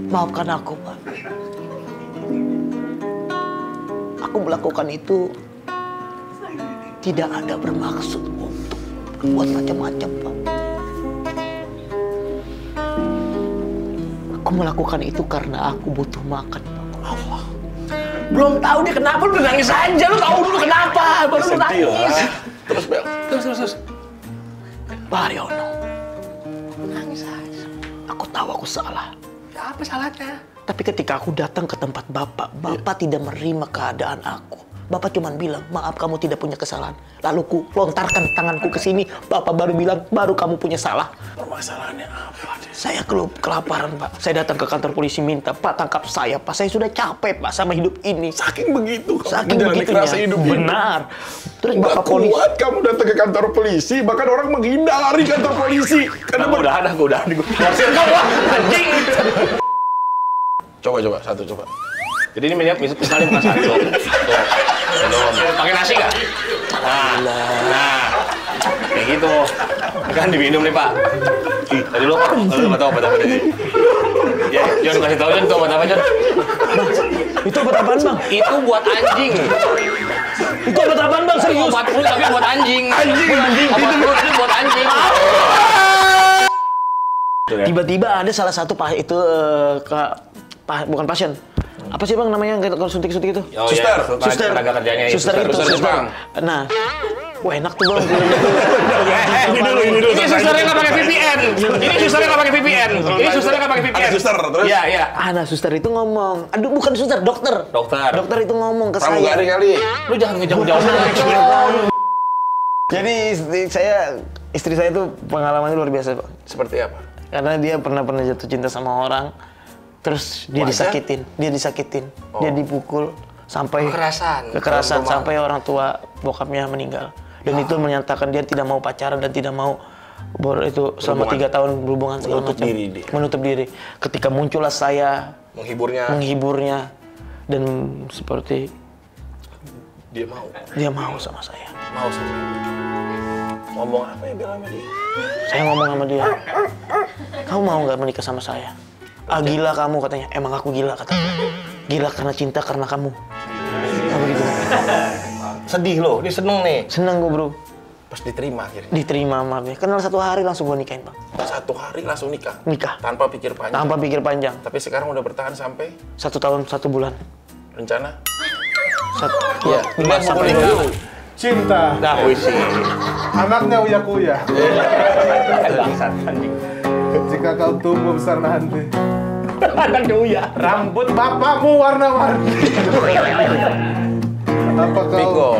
Maafkan aku, Pak. Aku melakukan itu tidak ada bermaksud untuk berbuat macam-macam, Pak. Aku melakukan itu karena aku butuh makan, Pak. Allah. Belum tahu dia kenapa, lu nangis aja. Lu tahu dulu kenapa, baru lu nangis. Terus Bel. Terus. Pak Haryono, nangis aja. Aku tahu aku salah. Ya, apa salahnya? Tapi ketika aku datang ke tempat Bapak tidak menerima keadaan aku. Bapak cuma bilang, maaf kamu tidak punya kesalahan. Lalu ku lontarkan tanganku ke sini, Bapak baru bilang, baru kamu punya salah. Permasalahannya apa? Saya kelaparan, Pak. Saya datang ke kantor polisi minta, Pak tangkap saya, Pak. Saya sudah capek, Pak, sama hidup ini. Saking begitu. Saking menjalani begitunya. kerasa hidup ini. Benar. Terus Nggak Bapak polisi. kuat kamu datang ke kantor polisi, bahkan orang menghindari kantor polisi. Karena Gue udah. Morsir kau, anjing. Coba, satu coba. Jadi ini misalnya bukan satu. Tuh. Pakai nasi nggak? Nah, kayak gitu. Kan diminum nih Pak. Tadi lu nggak tahu obat apa tadi. Ya, John kasih tahu John itu obat apa John? Itu obat apaan, Bang? Itu buat anjing. Itu obat apaan, Bang? Serius? Obat flu tapi buat anjing. Obat flu itu buat anjing. Tiba-tiba ada salah satu bukan pasien. Apa sih Bang namanya kalau suntik-suntik itu? Oh, suster. Suster. Tenaga kerjanya itu. Suster. Nah, wah enak tuh Bang. Ini susternya nggak pakai VPN. Ini susternya nggak pakai VPN. Ada suster terus? Iya. Nah, suster itu ngomong. Aduh, bukan suster, dokter. Dokter itu ngomong ke saya. Pramugari kali. Lu jangan ngejauh-jauh. Jadi istri saya tuh pengalamannya luar biasa, Pak. Seperti apa? Karena dia pernah jatuh cinta sama orang, terus dia disakitin, dia dipukul sampai kekerasan sampai orang tua bokapnya meninggal. Dan itu menyatakan dia tidak mau pacaran dan tidak mau itu selama 3 tahun berhubungan segala macam. Menutup diri. Ketika muncullah saya menghiburnya dan seperti dia mau sama saya. Ngomong apa ya bilang sama dia? Saya ngomong sama dia, kamu mau nggak menikah sama saya? Ah gila kamu katanya. Emang aku gila katanya. Gila karena cinta karena kamu. Kamu gitu. Sedih loh, dia seneng nih. Seneng gue bro. Pas diterima akhirnya. Diterima sama dia. Kenal 1 hari langsung gue nikahin Bang. 1 hari langsung nikah? Nikah. Tanpa pikir panjang? Tanpa pikir panjang. Tapi sekarang udah bertahan sampai? 1 tahun 1 bulan. Rencana? 5 sampai 2. Cinta. Nah, puisi. Anaknya Uya-Kuya. Jika kau tumbuh besar nanti. Anaknya Uya. Rambut bapakmu warna-warni. Apa kau? Piko.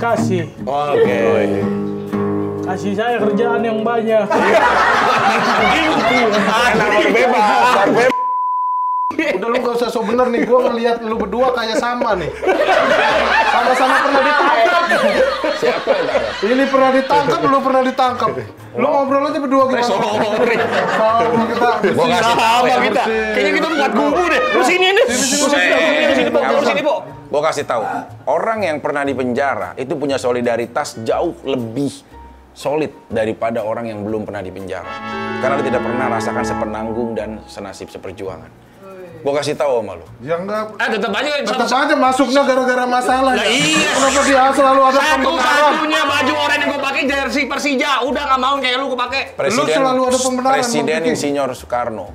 Kasih. Oke. Kasih saya kerjaan yang banyak. Bebas. Udah lu gak usah so bener nih, gua ngeliat lu berdua kayak sama nih. Sama-sama pernah ditangkap. Siapa yang tangkap? Ini pernah ditangkap, lu pernah ditangkap. Lu ngobrol aja berdua gimana? Sama kita. Gua kasih tahu ya. Kayaknya kita buat kubu deh. Lu sini nih. Lu sini, Po. Gua kasih tahu. Orang yang pernah di penjara itu punya solidaritas jauh lebih solid daripada orang yang belum pernah di penjara. Karena dia tidak pernah rasakan sepenanggung dan senasib seperjuangan. Gua kasih tahu sama lu. Ya enggak. Tetap aja masuknya gara-gara masalah. Nah, iya. Kenapa dia selalu ada pembenaran? Satu-satunya baju oranye yang gue pakai jersey Persija. Udah nggak mau kayak lu gue pakai. Lu selalu ada pembenaran. Presiden Insinyur Soekarno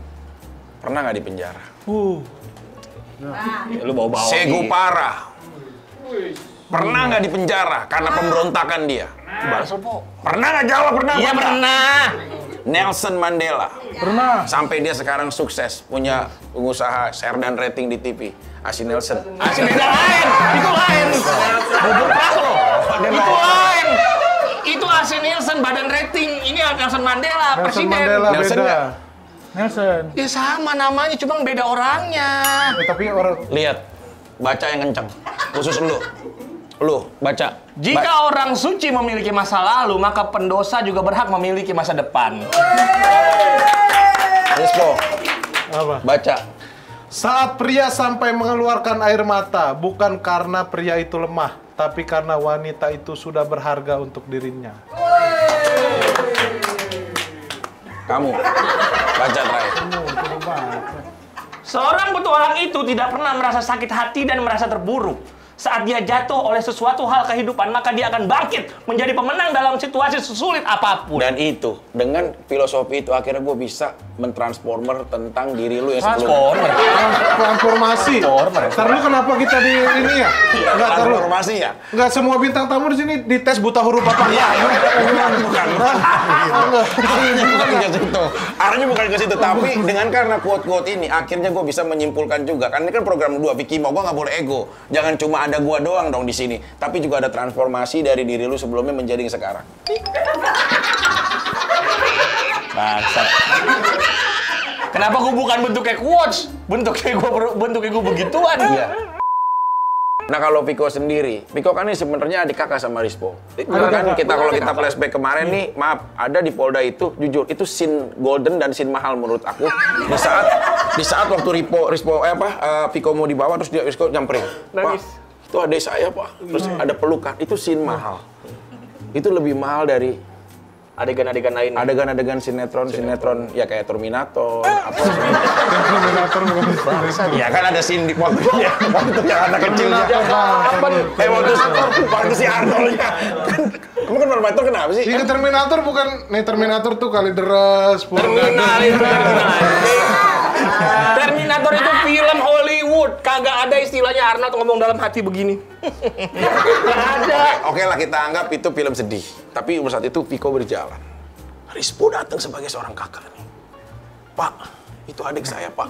pernah nggak di penjara? Lu bawa-bawa. Segu Parah pernah nggak di penjara karena pemberontakan dia? Balas lu, Po. Pernah nggak jawab? Pernah? Iya pernah. Nelson Mandela Pernah. sampai dia sekarang sukses punya pengusaha share dan rating di TV. Asi Nelson. Asi beda lain. Itu lain. Bubur Praso. Itu lain. Itu Asi Nielsen badan rating. Ini Nelson Mandela presiden. Nelson nggak? Nelson. Ya sama namanya, cuma beda orangnya. Tapi orang Lihat, baca yang kencang. Khusus lu baca. Jika orang suci memiliki masa lalu, maka pendosa juga berhak memiliki masa depan. Rispo, apa? baca. Saat pria sampai mengeluarkan air mata, bukan karena pria itu lemah, tapi karena wanita itu sudah berharga untuk dirinya. Kamu baca terakhir. Seorang petualang itu tidak pernah merasa sakit hati dan merasa terburuk. Saat dia jatuh oleh sesuatu hal kehidupan, maka dia akan bangkit menjadi pemenang dalam situasi sesulit apapun. Dan itu, dengan filosofi itu akhirnya gue bisa mentransformer tentang diri lu yang sebelumnya. Transformasi. Ntar lu kenapa kita di ini ya? Enggak transformasi ya? Enggak semua bintang tamu di sini dites buta huruf apa? Iya. Bukan ke situ. Arahnya bukan ke situ, tapi dengan karena quote-quote ini akhirnya gue bisa menyimpulkan juga. Kan ini kan program 2 Vicky mau gue nggak boleh ego. Jangan cuma ada gue doang dong di sini, tapi juga ada transformasi dari diri lu sebelumnya menjadi yang sekarang. Bangsat. Kenapa gue bukan bentuknya quotes? Bentuknya gue begituan. Iya. Nah kalau Viko sendiri, Viko kan ini sebenarnya adik kakak sama Rispo. Kan kalau kita flashback kemarin nih, maaf, ada di Polda itu jujur itu scene golden dan scene mahal menurut aku. Di saat waktu Viko mau dibawa terus dia Rispo nyamperin. Nangis. Pak, itu adik saya Pak. Terus ada pelukan, itu scene mahal. Itu lebih mahal dari adegan-adegan lain. Adegan-adegan sinetron ya kayak Terminator apa Terminator ya kan ada scene di waktu yang anak kecilnya waktu si Arnoldnya kamu kan Terminator kenapa sih? Ini Terminator bukan Terminator tuh kali deras Terminator itu film Hollywood, kagak ada istilahnya Arnold ngomong dalam hati begini. Gak ada. Oke lah kita anggap itu film sedih. Tapi saat itu Viko berjalan. Rispo datang sebagai seorang kakak nih. Pak, itu adik saya Pak.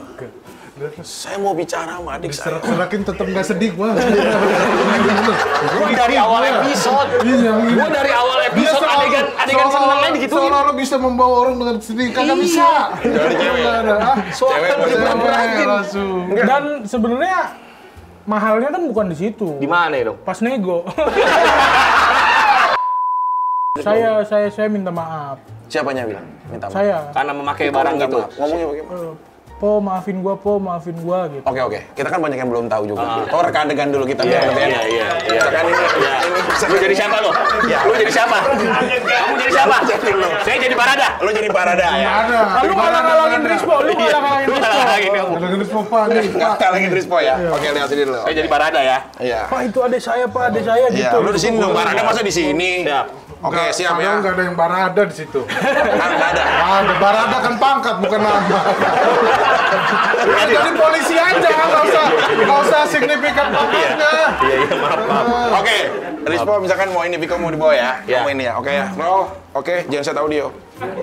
Saya mau bicara sama adik saya. Diserak-serakin tetep gak sedih gua. Gua dari awal episode. Gua dari awal episode adegan senangnya digituin. Seolah-olah bisa membawa orang dengan sedih. Kagak bisa. Jadi cewek. Soalnya mau diperakin. Dan sebenarnya mahalnya kan bukan di situ. Di mana itu? Pas nego. saya minta maaf. Siapanya bilang? Minta maaf. Saya. Karena memakai barang gitu. Ngomongnya bagaimana? Po maafin gua gitu. Oke. Kita kan banyak yang belum tahu juga. Oh, reka adegan dulu kita biar lebih enak. Iya. Misalkan ini. Lu jadi siapa lo? Lu jadi siapa? Kamu jadi siapa? Saya jadi Barada. Lu jadi Barada ya. Lu ngalang-ngalangin Rispo, lu ngalang-ngalangin Rispo. Kalangin Rispo ya. Oke, lihat sini dulu. Saya jadi Barada ya. Iya. Pak itu adik saya gitu. Lu di sini dong, Barada masa di sini? Siap. Oke, siap ya. Nggak ada yang Barada di situ. Nggak ada. Ada Barada kan pangkat bukan nama. Jadi polisi aja, nggak usah signifikan pangkatnya. Iya, maaf. Oke, Rispo misalkan mau ini, Viko mau dibawa ya. Mau ini ya, oke ya. Roll, oke, jangan set audio. Roll,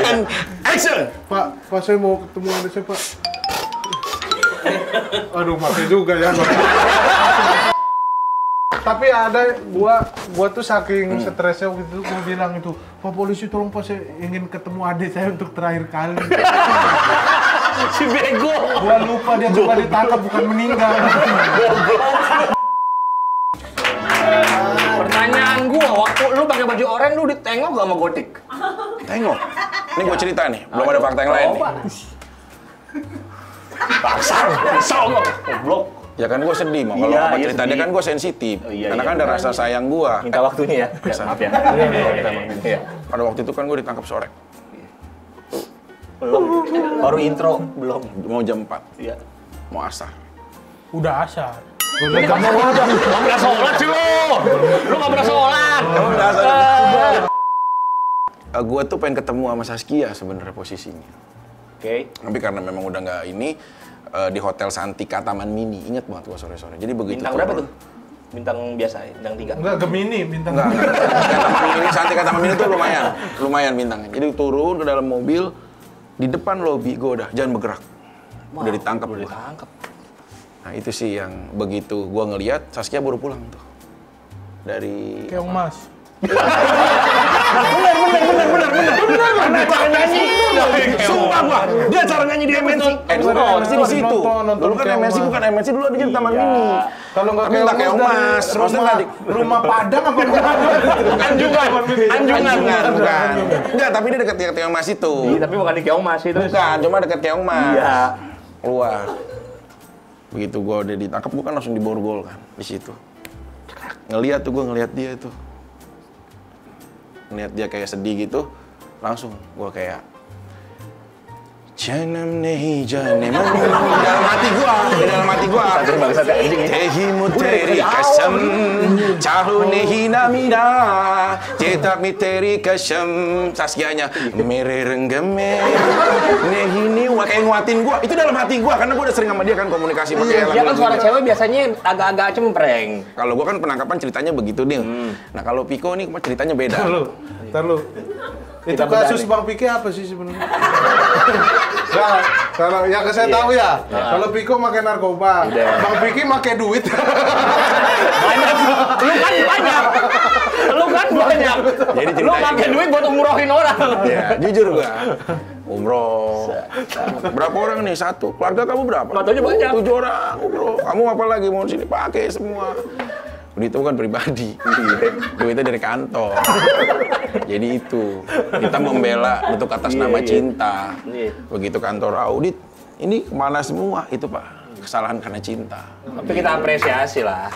and action. Pak, saya mau ketemu adik saya Pak. Aduh, makanya juga ya. Tapi ada gua tuh saking stresnya waktu itu gua bilang itu, Pak polisi tolong Pak saya ingin ketemu adik saya untuk terakhir kali. Si bego. Gua lupa dia cuma ditangkap bukan meninggal. Pertanyaan gua, waktu lu pakai baju oranye lu ditengok gak sama Gotik? Tengok. Ini gua cerita nih, belum ada fakta yang lain nih. Bangsat, goblok. Ya kan gue sedih, mau kalau apa cerita dia kan gue sensitif. Karena kan ada rasa sayang gue. Minta waktunya ya. Maaf ya. Iya. Pada waktu itu kan gue ditangkap sore. Belum. Baru intro, belum. Mau jam 4. Iya. Mau asar. Udah asar. Ini kamu udah nggak pernah sholat sih lu. Lu nggak pernah sholat. Gue tuh pengen ketemu sama Saskia sebenarnya posisinya. Oke. Tapi karena memang udah nggak ini, di Hotel Santika Taman Mini. Ingat banget gua sore-sore. Jadi begitu. Bintang berapa tuh? Bintang biasa, bintang 3. Enggak, Gemini bintang. Enggak. Taman Mini, Santika Taman Mini tuh lumayan bintangnya. Jadi turun ke dalam mobil, di depan lobi gua udah jangan bergerak. Udah ditangkap. Nah itu sih yang begitu gua ngelihat Saskia baru pulang tuh dari Keong Mas. Bener. Cara nyanyi. Sumpah gua. Dia cara nyanyi di MNC. MNC di situ. Dulu kan MNC bukan MNC dulu ada di Taman Mini. Kalau nggak Keong Mas, rumah Padang apa bukan? Anjungan bukan. Enggak, tapi dia dekat Keong Mas itu. Iya, tapi bukan di Keong Mas itu. Bukan, cuma dekat Keong Mas. Iya. Keluar. Begitu gua udah ditangkap, gua kan langsung diborgol kan di situ. Ngelihat dia tuh. Ngelihat dia kayak sedih gitu. langsung gue kayak Janam nehi janem dalam hati gua tehi muteri kasam cahu nehi namina cetak miteri kasam saskianya mere renggeme nehi ni kayak nguatin gua itu dalam hati gua karena gua udah sering sama dia kan komunikasi pakai Iya kan suara cewek biasanya agak-agak cempreng. kalau gua kan penangkapan ceritanya begitu nih nah kalau Piko nih ceritanya beda Ntar lu. Itu kasus Bang Piki apa sih sebenarnya? Nah, kalau yang saya tahu ya, kalau Piko pakai narkoba, Bang Piki pakai duit. Banyak. Lu kan banyak. Jadi Lu pakai duit buat umrohin orang. ya jujur gua umroh berapa orang nih satu keluarga kamu berapa? Katanya banyak. 7 orang umroh kamu apa lagi mau sini pakai semua duit itu kan pribadi, duitnya dari kantor. Jadi itu kita membela untuk atas nama cinta. Begitu kantor audit, ini kemana semua itu Pak? Kesalahan karena cinta. Tapi kita apresiasi lah.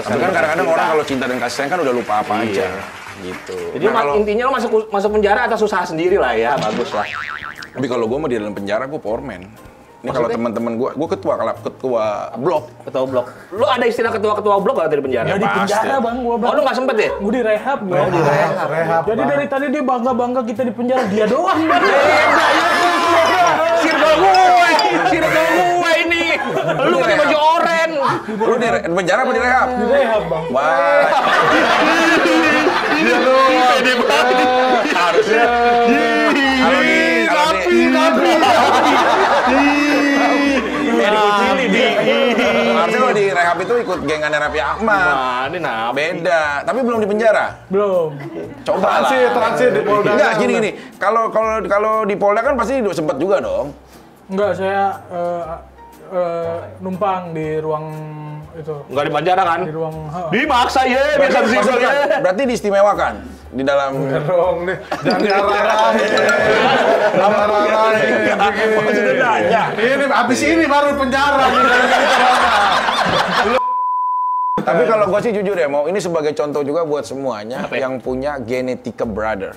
Tapi kan kadang-kadang orang kalau cinta dan kasih sayang kan udah lupa apa aja. Gitu. Jadi intinya lo masuk penjara atas usaha sendiri lah ya, bagus lah. Tapi kalau gue mah di dalam penjara gue powerman. Ini kalau teman-teman gue ketua blok. Ketua blok. Lu ada istilah ketua blok gak dari penjara? Ya di penjara bang, gua bang. Oh lu nggak sempet ya? Gue direhab gua. Oh, direhab. Jadi dari tadi dia bangga kita di penjara, dia doang bang. Circle gue ini. Lu pakai baju oren. Lu di penjara apa direhab? Direhab bang. Wah. Dia doang. Harusnya. Harusnya lo di rehab itu ikut gengannya Raffi Ahmad. Beda, tapi belum di penjara. Belum. Coba lah. Transit di Polda. Enggak, gini. Kalau di Polda kan pasti sempet juga dong. Enggak, saya numpang di ruang itu. Enggak di penjara kan? Di ruang Dimaksa ya, biasa di situ ya. Berarti diistimewakan di dalam. Dong nih. Jangan Ini abis ini baru penjara nih. Tapi kalau gue sih jujur ya, mau ini sebagai contoh juga buat semuanya yang punya genetika brother.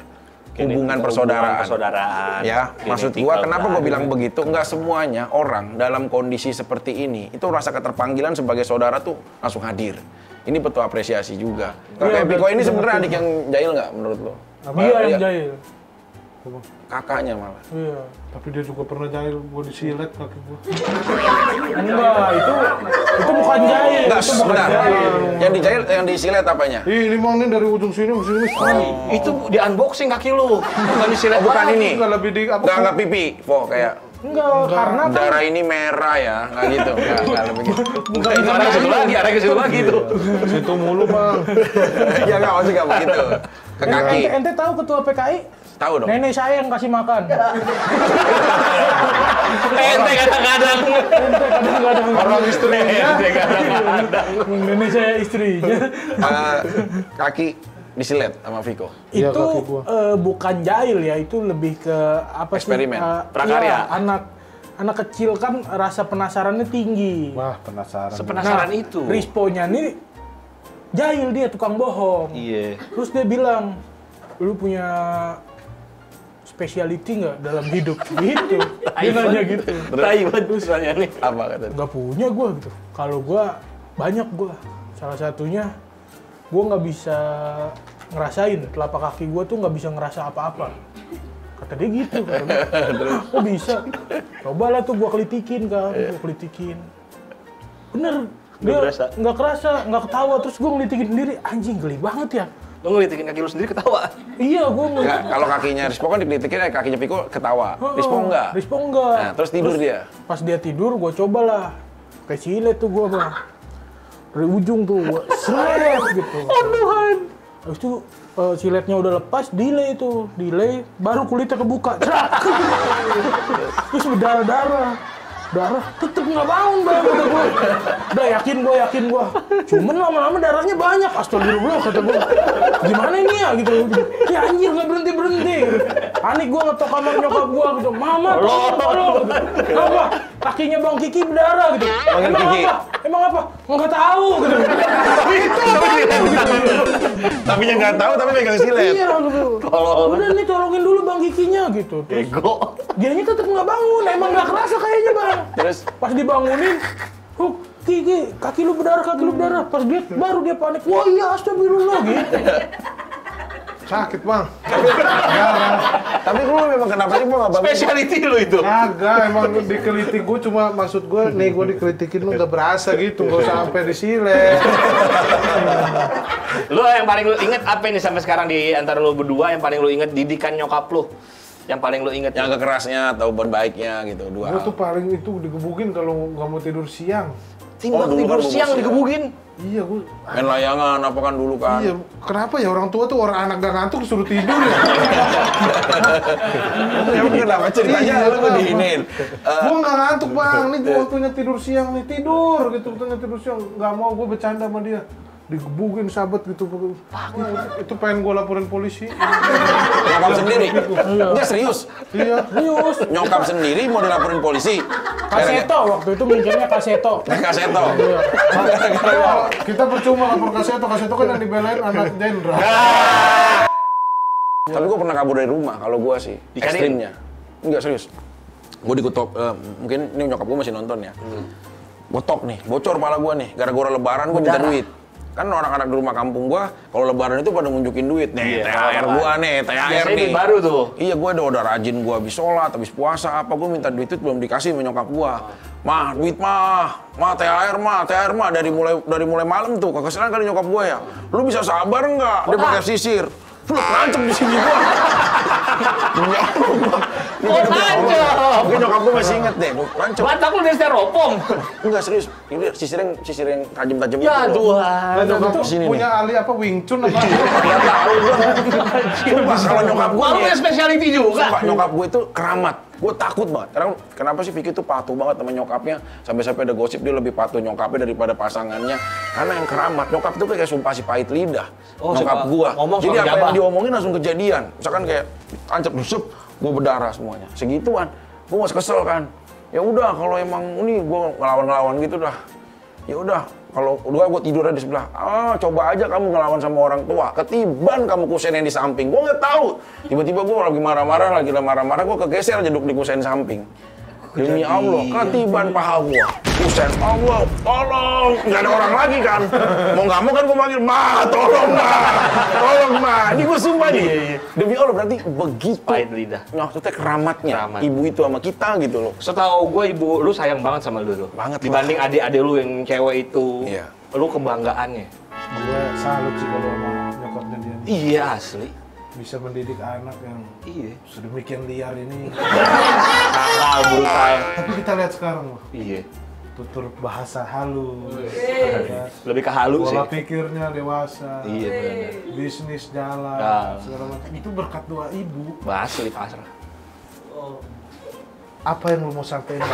Hubungan persaudaraan. Ya, maksud gua kenapa gua bilang begitu? Enggak semuanya orang dalam kondisi seperti ini itu rasa keterpanggilan sebagai saudara tuh langsung hadir. Ini betul apresiasi juga. Kayak Piko ini sebenarnya adik yang jahil nggak menurut lo? Iya yang jahil. Kakaknya malah. Iya. Tapi dia juga pernah jahil, gua disilet kaki gua. Enggak, itu bukan jahil. Enggak, Itu bukan sebentar. jahil. Yang dijahil, yang disilet apanya? Ini bang nih dari ujung sini ke sini. Itu di unboxing kaki lu. Bukan disilet. Bukan ini. Enggak lebih di apa? Enggak pipi, Po kayak Enggak, karena kan darah ini merah ya, enggak gitu. Enggak lebih gitu. bukan Itu ada ke situ lagi, ada ke situ lagi tuh. Situ mulu bang. Ya enggak maksud enggak begitu. Ke kaki. ente tahu ketua PKI? Tahu dong. Nenek saya yang kasih makan. Ente kadang-kadang. Orang istrinya. Nenek saya istrinya. Kaki disilet sama Viko. Iya, Itu kaki gua. bukan jahil ya, itu lebih ke apa sih? Eksperimen. Prakarya. Iya, anak kecil kan rasa penasarannya tinggi. Wah, penasaran. Penasaran itu. Risponya nih jahil, dia tukang bohong. Iya. Terus dia bilang, lu punya speciality nggak dalam hidup? Gitu. Dia nanya gitu. Taiwan terus nih. Apa kata? Nggak punya gua gitu. Kalau gua banyak gua. Salah satunya gua nggak bisa ngerasain, telapak kaki gua tuh nggak bisa ngerasa apa-apa. Kata dia gitu. Kok bisa? Cobalah tuh gua kelitikin kan, gua kelitikin. Bener. Dia nggak kerasa, nggak ketawa. Terus gua ngelitikin sendiri, anjing geli banget ya. Lu ngelitikin kaki lu sendiri ketawa. Iya, gua Enggak, kalau kakinya Rispo kan dikelitikin, kakinya Viko ketawa. Rispo enggak. Rispo enggak. Nah, terus tidur dia. Pas dia tidur, gua cobalah. Kayak silet tuh gua bang. Dari ujung tuh gua seret gitu. Oh Tuhan. Habis itu siletnya udah lepas, delay, baru kulitnya kebuka. Terus berdarah-darah. Darah tetep nggak bangun bang, kata gue. Udah yakin gue. Cuman lama-lama darahnya banyak. Astagfirullah, kata gue. Gimana ini ya gitu. Ya anjir nggak berhenti. Panik gue ngetok kamar nyokap gue gitu. Mama, tolong. Apa? kakinya Bang Kiki berdarah gitu. Panggil Emang Kiki. apa? Emang apa? Nggak tahu gitu. Tapi yang nggak tahu tapi megang silet. Iya gitu. Udah nih tolongin dulu Bang Kikinya gitu. Terus Ego. dianya tetap nggak bangun, emang nggak kerasa kayaknya Bang. Terus Pas dibangunin, Kiki, kaki lu berdarah. Pas dia baru dia panik, wah iya astagfirullah gitu. Sakit bang. tapi lu memang kenapa sih gua nggak bangun? Speciality lu itu. Kagak, emang dikelitik gue cuma maksud gue nih gue dikelitikin lu nggak berasa gitu, nggak sampai disilet. Lu yang paling lu inget apa nih sampai sekarang di antara lu berdua yang paling lu inget didikan nyokap lu? Yang paling lu inget? Yang kekerasnya atau berbaiknya gitu dua. Gue tuh paling itu digebukin kalau nggak mau tidur siang. Timbang tidur siang digebukin. Iya gue. Main layangan apa kan dulu kan. Iya, kenapa ya orang tua tuh orang anak gak ngantuk disuruh tidur ya? Emang kenapa ceritanya Iya, lu diinin? Gue gak ngantuk bang, nih gue waktunya tidur siang nih, tidur gitu, waktunya tidur siang. Gak mau gue bercanda sama dia. Digebukin sahabat gitu. Itu pengen gue laporin polisi. Nyokap sendiri? Enggak serius? Iya. Serius. Nyokap sendiri mau dilaporin polisi? Kaseto, waktu itu mikirnya kaseto. Kaseto? Kita percuma lapor Kaseto kan yang dibelain anak jenderal. Tapi gue pernah kabur dari rumah kalau gue sih. Ekstrimnya. Enggak serius. Gue diketok, mungkin ini nyokap gue masih nonton ya. Gotok nih, bocor pala gue nih. Gara-gara lebaran gue minta duit. Kan anak-anak di rumah kampung gua kalau lebaran itu pada nunjukin duit nih, THR gua nih, THR nih. Baru tuh. Iya, gua udah rajin gua habis sholat, habis puasa apa gua minta duit itu belum dikasih sama nyokap gua. Mah, duit mah, THR mah dari mulai malam tuh. Kagak kali nyokap gua ya. Lu bisa sabar enggak? Dia pakai sisir. Lu nancep di sini gua. Mungkin nyokap gua masih inget deh, nancep. Batak lu dari styrofoam. Enggak serius. Ini sisir yang tajam-tajam Ya gitu. Tuhan. Nyokap tuh Sini punya ahli apa Wing Chun apa? Kalau nyokap gua Malu punya speciality juga. Sumpah, nyokap gue itu keramat. Gue takut banget. Karena kenapa sih Vicky itu patuh banget sama nyokapnya? Sampai-sampai ada gosip dia lebih patuh nyokapnya daripada pasangannya. Karena yang keramat, nyokap itu kayak sumpah si pahit lidah. Nyokap gue. Jadi apa yang diomongin langsung kejadian. Misalkan kayak tancap busuk, gue berdarah semuanya. Segituan. Gue masih kesel kan. Ya udah kalau emang ini gue ngelawan-ngelawan gitu dah. Ya udah. Kalau udah gue tidur di sebelah, coba aja kamu ngelawan sama orang tua, ketiban kamu kusen yang di samping. Gue nggak tahu. Tiba-tiba gue lagi marah-marah, gue kegeser aja duduk di kusen samping. Demi Allah, ketiban paha gue. Kusen, Allah, tolong. Nggak ada orang lagi kan. Mau nggak mau kan gue panggil, tolong ma. Ini gue sumpah nih. Demi Allah berarti begitu. Pahit lidah. Maksudnya keramatnya, ibu itu sama kita gitu loh. Setahu gue ibu lu sayang banget sama lu tuh. Banget. Dibanding adik-adik lu yang cewek itu. Iya. Lu kebanggaannya. Gue salut sih kalau sama nyokapnya dia. Iya asli. Bisa mendidik anak yang sedemikian liar ini. Nakal, brutal. Tapi kita lihat sekarang loh. Iya. Tutur bahasa halus. Lebih ke halus sih. Pola pikirnya dewasa. Iya benar. Bisnis jalan. Ya. Segala macam. Itu berkat doa ibu. Asli pasrah. Apa yang lu mau sampaikan?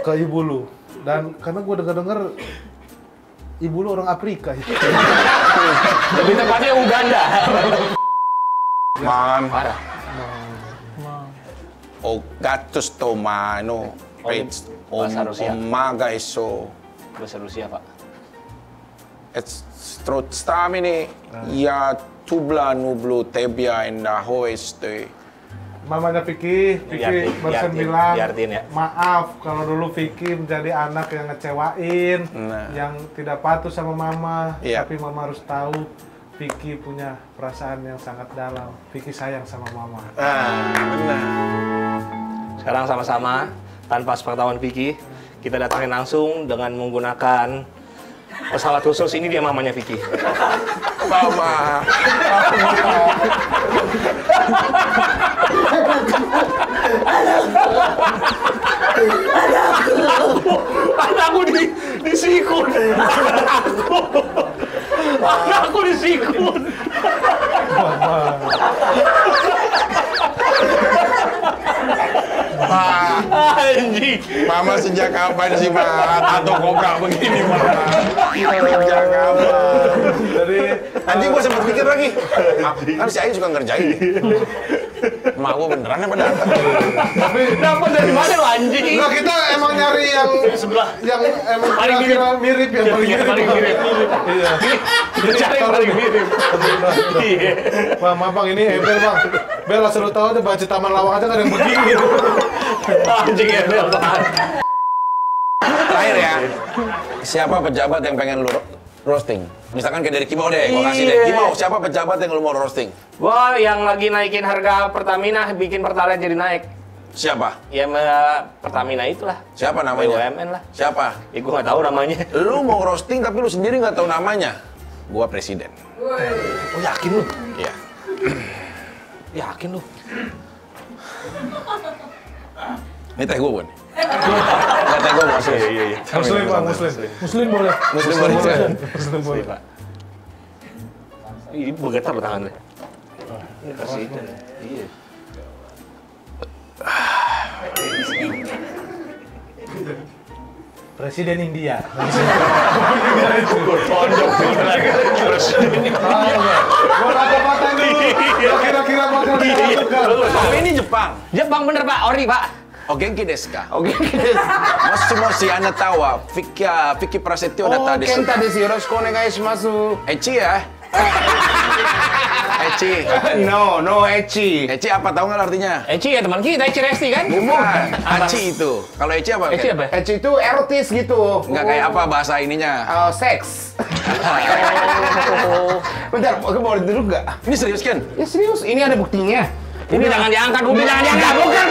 Ke ibu lu. Dan karena gue dengar ibu lu orang Afrika ya. Lebih tepatnya Uganda. Parah. O gatos tomano, pets, bahasa Rusia. maga eso. Bahasa Rusia, Pak. Strot stamini, ya tubla nublu tebia inda hoeste. Mamanya Vicky barusan bilang, diartiin ya. maaf kalau dulu Vicky menjadi anak yang ngecewain, yang tidak patuh sama mama, tapi mama harus tahu Vicky punya perasaan yang sangat dalam. Vicky sayang sama mama. Benar. Sekarang sama-sama, tanpa sepengetahuan Vicky, kita datangin langsung dengan menggunakan pesawat khusus. Ini dia mamanya Vicky. Mama. Anakku disikut. Anakku disikut. Anjing. Mama sejak kapan sih, Pak? Atau kobra begini, Mama? Sejak kapan? Jadi, anjing gua sempat pikir lagi. Kan si Ayu suka ngerjain. Emak gua beneran apa datang? Tapi Dapat dari mana lo anjing? enggak, kita emang nyari yang sebelah yang emang Paling kira-kira mirip yang paling mirip. Iya. Cari yang paling mirip. Iya. Bang, maaf bang, ini Ebel bang. Bel, asal lu tahu ada baca Taman Lawak aja kan yang begini. Anjing ya, Bel. Terakhir ya. Siapa pejabat yang pengen lu roasting? Misalkan kayak dari Kimau deh, gua kasih deh. Kimau, siapa pejabat yang lu mau roasting? Wah, yang lagi naikin harga Pertamina, bikin Pertalite jadi naik. Siapa? Ya Pertamina itulah. Siapa namanya? BUMN lah. Siapa? Ya gua nggak tahu namanya. Lu mau roasting tapi lu sendiri nggak tahu namanya. Gua presiden. Oh yakin lu? Iya. Yakin lu? Ini teh gua bukan? Nggak teh gua Muslim. Iya. Muslim bang, Muslim. Muslim boleh. Muslim boleh. Muslim boleh. Pak. Ini bergetar lo tangannya. Ini presiden. Iya. Presiden India. Gua kata-kata dulu. Kira-kira bakal dilakukan. Tapi ini Jepang. Jepang bener Pak, ori Pak. Ogenki desu ka? Oke. Moshi anatawa Vicky Prasetyo data desu. Kenta desu, yoroshiku onegaishimasu. Eci ya? Eci. No, Eci. Eci apa tahu nggak artinya? Eci ya teman kita, Eci Resti kan? Bukan. Aci itu. Kalau Eci apa? Eci apa? Eci itu erotis gitu. Nggak kayak apa bahasa ininya? Seks. Bentar, aku boleh duduk nggak? Ini serius kan? Ya serius, ini ada buktinya. Ini jangan diangkat, Umi, jangan diangkat. Bukan.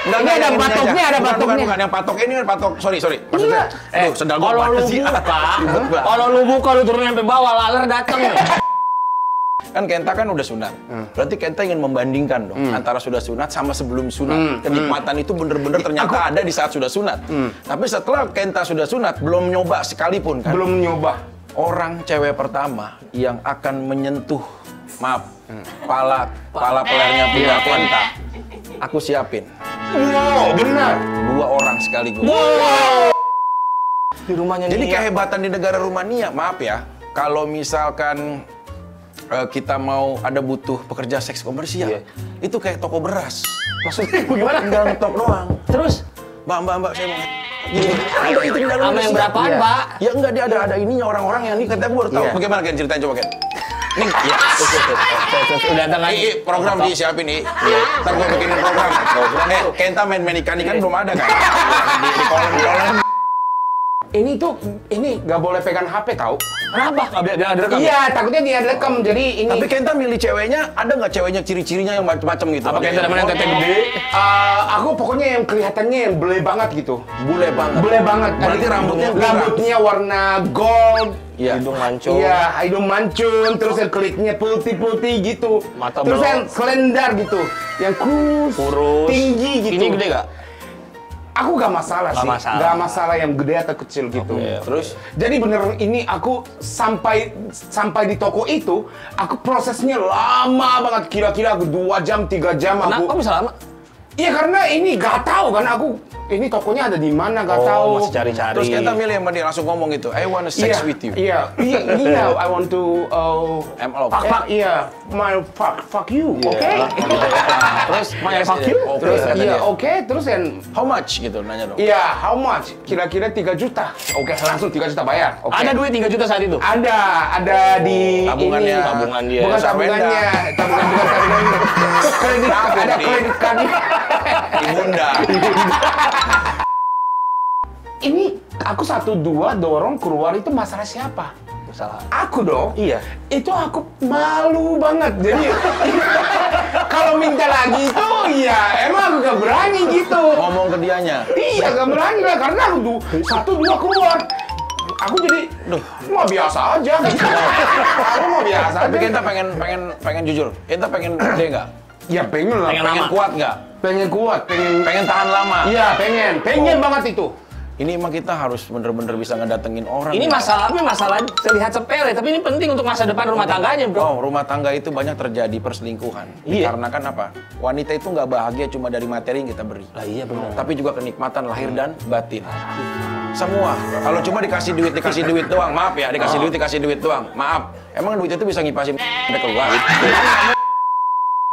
Ini ada patoknya, ada patoknya. Bukan yang patok ini kan patok. Sorry. Maksudnya, tuh sendal gua Kalau lu panas sih. buka, kalau lu buka lu turun sampai bawah, laler datang. Kan Kenta kan udah sunat. Berarti Kenta ingin membandingkan dong antara sudah sunat sama sebelum sunat. Kenikmatan itu bener-bener ternyata ada di saat sudah sunat. Tapi setelah Kenta sudah sunat, belum nyoba sekalipun kan? Belum nyoba. Orang cewek pertama yang akan menyentuh, maaf, pala pelernya punya Kenta, aku siapin. Wow, benar. 2 orang sekaligus. Di rumahnya Jadi Nia. kehebatan di negara Rumania, maaf ya, kalau misalkan kita mau ada butuh pekerja seks komersial, itu kayak toko beras. Maksudnya gimana? Tinggal ngetok doang. Terus? Mbak, saya mau gini. Ada itu di dalam. Sama yang berapaan, Iya. Pak? Ya enggak, dia ada ininya orang-orang yang ini katanya gue baru tahu. Bagaimana Ken ceritain coba Ken? Nih, ya. Udah datang lagi. Program disiapin nih. Ntar gue bikinin program. Kenta main ikan belum ada kan? Di kolam. Ini nggak boleh pegang HP tahu? Kenapa? Nggak ada rekam? Iya, takutnya dia rekam. Jadi ini. Tapi Kenta milih ceweknya, ada nggak ceweknya ciri-cirinya yang macam-macam gitu? Apa Kenta demen yang tete gede? Aku pokoknya yang kelihatannya yang bule banget gitu. Bule banget. Bule banget. Berarti rambutnya warna gold. Iya. Hidung mancung. Iya, hidung mancung, terus yang kulitnya putih-putih gitu. Mata terus belok. yang selendar gitu. Yang Kurus. tinggi gitu. Ini gede gak? Aku gak masalah Nggak sih. masalah. Gak masalah yang gede atau kecil gitu. Terus? Jadi bener ini aku sampai di toko itu, aku prosesnya lama banget. Kira-kira aku 2 jam, 3 jam aku. Kenapa bisa lama? Iya karena ini gak tahu kan aku. Ini tokonya ada di mana gak tahu. Masih cari-cari. Terus Kenta milih yang dia langsung ngomong gitu, I wanna sex with you. Iya, I want to fuck, iya, my fuck you, oke? Terus My fuck you? Terus kata iya, dia. oke, terus yang How much gitu nanya dong. iya, how much? Kira-kira 3 juta. Oke, langsung 3 juta bayar. Oke. Ada duit 3 juta saat itu? Ada di Tabungannya. ini. Tabungan dia. Bukan Sawenda. tabungan bukan tabungannya. Kredit ada di- kredit card. Ibunda. Ini aku 1-2 dorong keluar itu masalah siapa? Salah. Aku dong. Iya. Itu aku malu banget. Jadi kalau minta lagi itu ya emang aku gak berani gitu. Ngomong ke dianya. Iya gak berani lah karena aku 1-2 keluar. Aku jadi, mau biasa aja. Aku mau biasa aja. Tapi Kenta pengen jujur. Kenta pengen gede nggak? Ya pengen lah. Pengen lama. kuat nggak? Pengen kuat, Pengen tahan lama. Iya pengen banget itu. Ini emang kita harus bener-bener bisa ngedatengin orang. Ini ya. masalah terlihat sepele, tapi ini penting untuk masa depan rumah tangganya, bro. Oh, rumah tangga itu banyak terjadi perselingkuhan. Iya. Karena kan apa? Wanita itu nggak bahagia cuma dari materi yang kita beri. Lah iya benar. Tapi juga kenikmatan lahir dan batin. Semua. Kalau cuma dikasih duit doang, maaf ya, dikasih duit doang. Maaf. Emang duit itu bisa ngipasin udah keluar.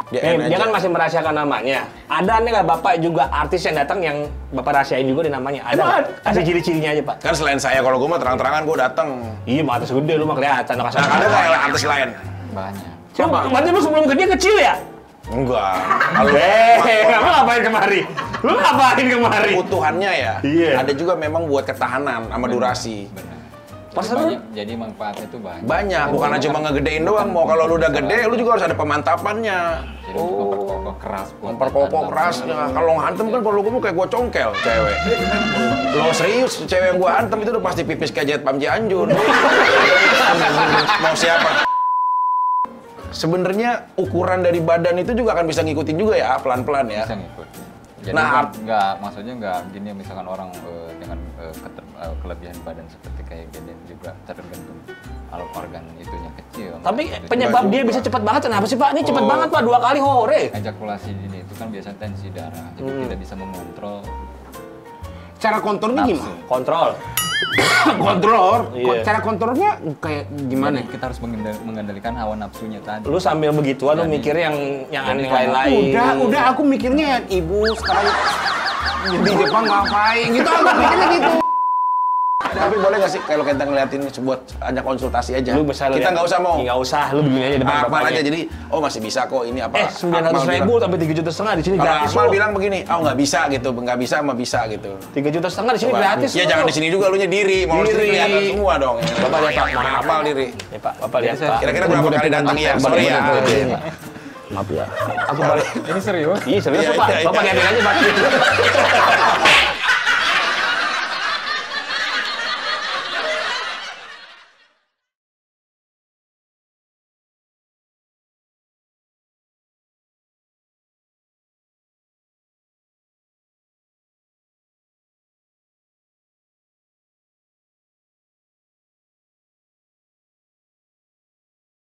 Dia kan masih merahasiakan namanya. Ada nih nggak Bapak juga artis yang datang yang Bapak rahasiain juga di namanya? Ada nggak? Kasih ciri-cirinya aja Pak. Kan selain saya, kalau gue mah terang-terangan gue datang. Iya, mah artis gede lu mah kelihatan. Ada nggak artis lain? Banyak. Siapa? Berarti lu sebelum kerja kecil ya? Enggak. Kalau kamu ngapain kemari? Lu ngapain kemari? Kebutuhannya ya. Iya. Ada juga memang buat ketahanan sama durasi. Jadi manfaatnya itu banyak. Banyak, bukan cuma ngegedein doang. Mau kalau lu udah gede, lu juga harus ada pemantapannya. Jadi memperkokoh keras. Memperkokoh kerasnya. Kalau ngantem kan kalau gue kayak gue congkel, cewek. Lo serius, cewek yang gue antem itu udah pasti pipis kayak Jet Pam Cianjur. Mau siapa? Sebenarnya ukuran dari badan itu juga akan bisa ngikutin juga ya, pelan-pelan ya. Bisa ngikutin. Jadi maksudnya nggak gini, misalkan orang dengan kelebihan badan seperti kayak gini juga tergantung organ itunya kecil. Tapi penyebab dia bisa cepat banget kenapa sih Pak? Ini cepat banget Pak, 2 kali hore. Ejakulasi dini itu kan biasa tensi darah, jadi tidak bisa mengontrol. Cara kontrolnya gimana? Kontrol. Iya. Cara kontrolnya kayak gimana? Jadi kita harus mengendalikan hawa nafsunya tadi. Lu sambil begituan lu mikir yang aneh lain-lain. Udah aku mikirnya ibu sekarang di Jepang ngapain gitu, aku mikirnya gitu. Tapi boleh nggak sih kalau kita ngeliatin sebuah ajak konsultasi aja? Lu bisa kita nggak usah mau. Nggak usah, lu begini aja depan Akmal bapaknya. aja jadi, oh masih bisa kok ini apa? 900.000 sampai 3,5 juta di sini kalau gratis. Akmal bilang begini, oh nggak bisa gitu, nggak bisa sama bisa gitu. 3,5 juta di sini gratis. Ya jangan di sini juga, lu nya diri, mau Diri. kelihatan semua dong. Bapak lihat Pak, Mana Akmal diri. Nih Pak, Bapak lihat Pak. Kira-kira berapa kali datang ya? Sorry ya. Maaf ya. Aku balik. Ini serius? Iya serius Pak. Bapak lihat aja Pak.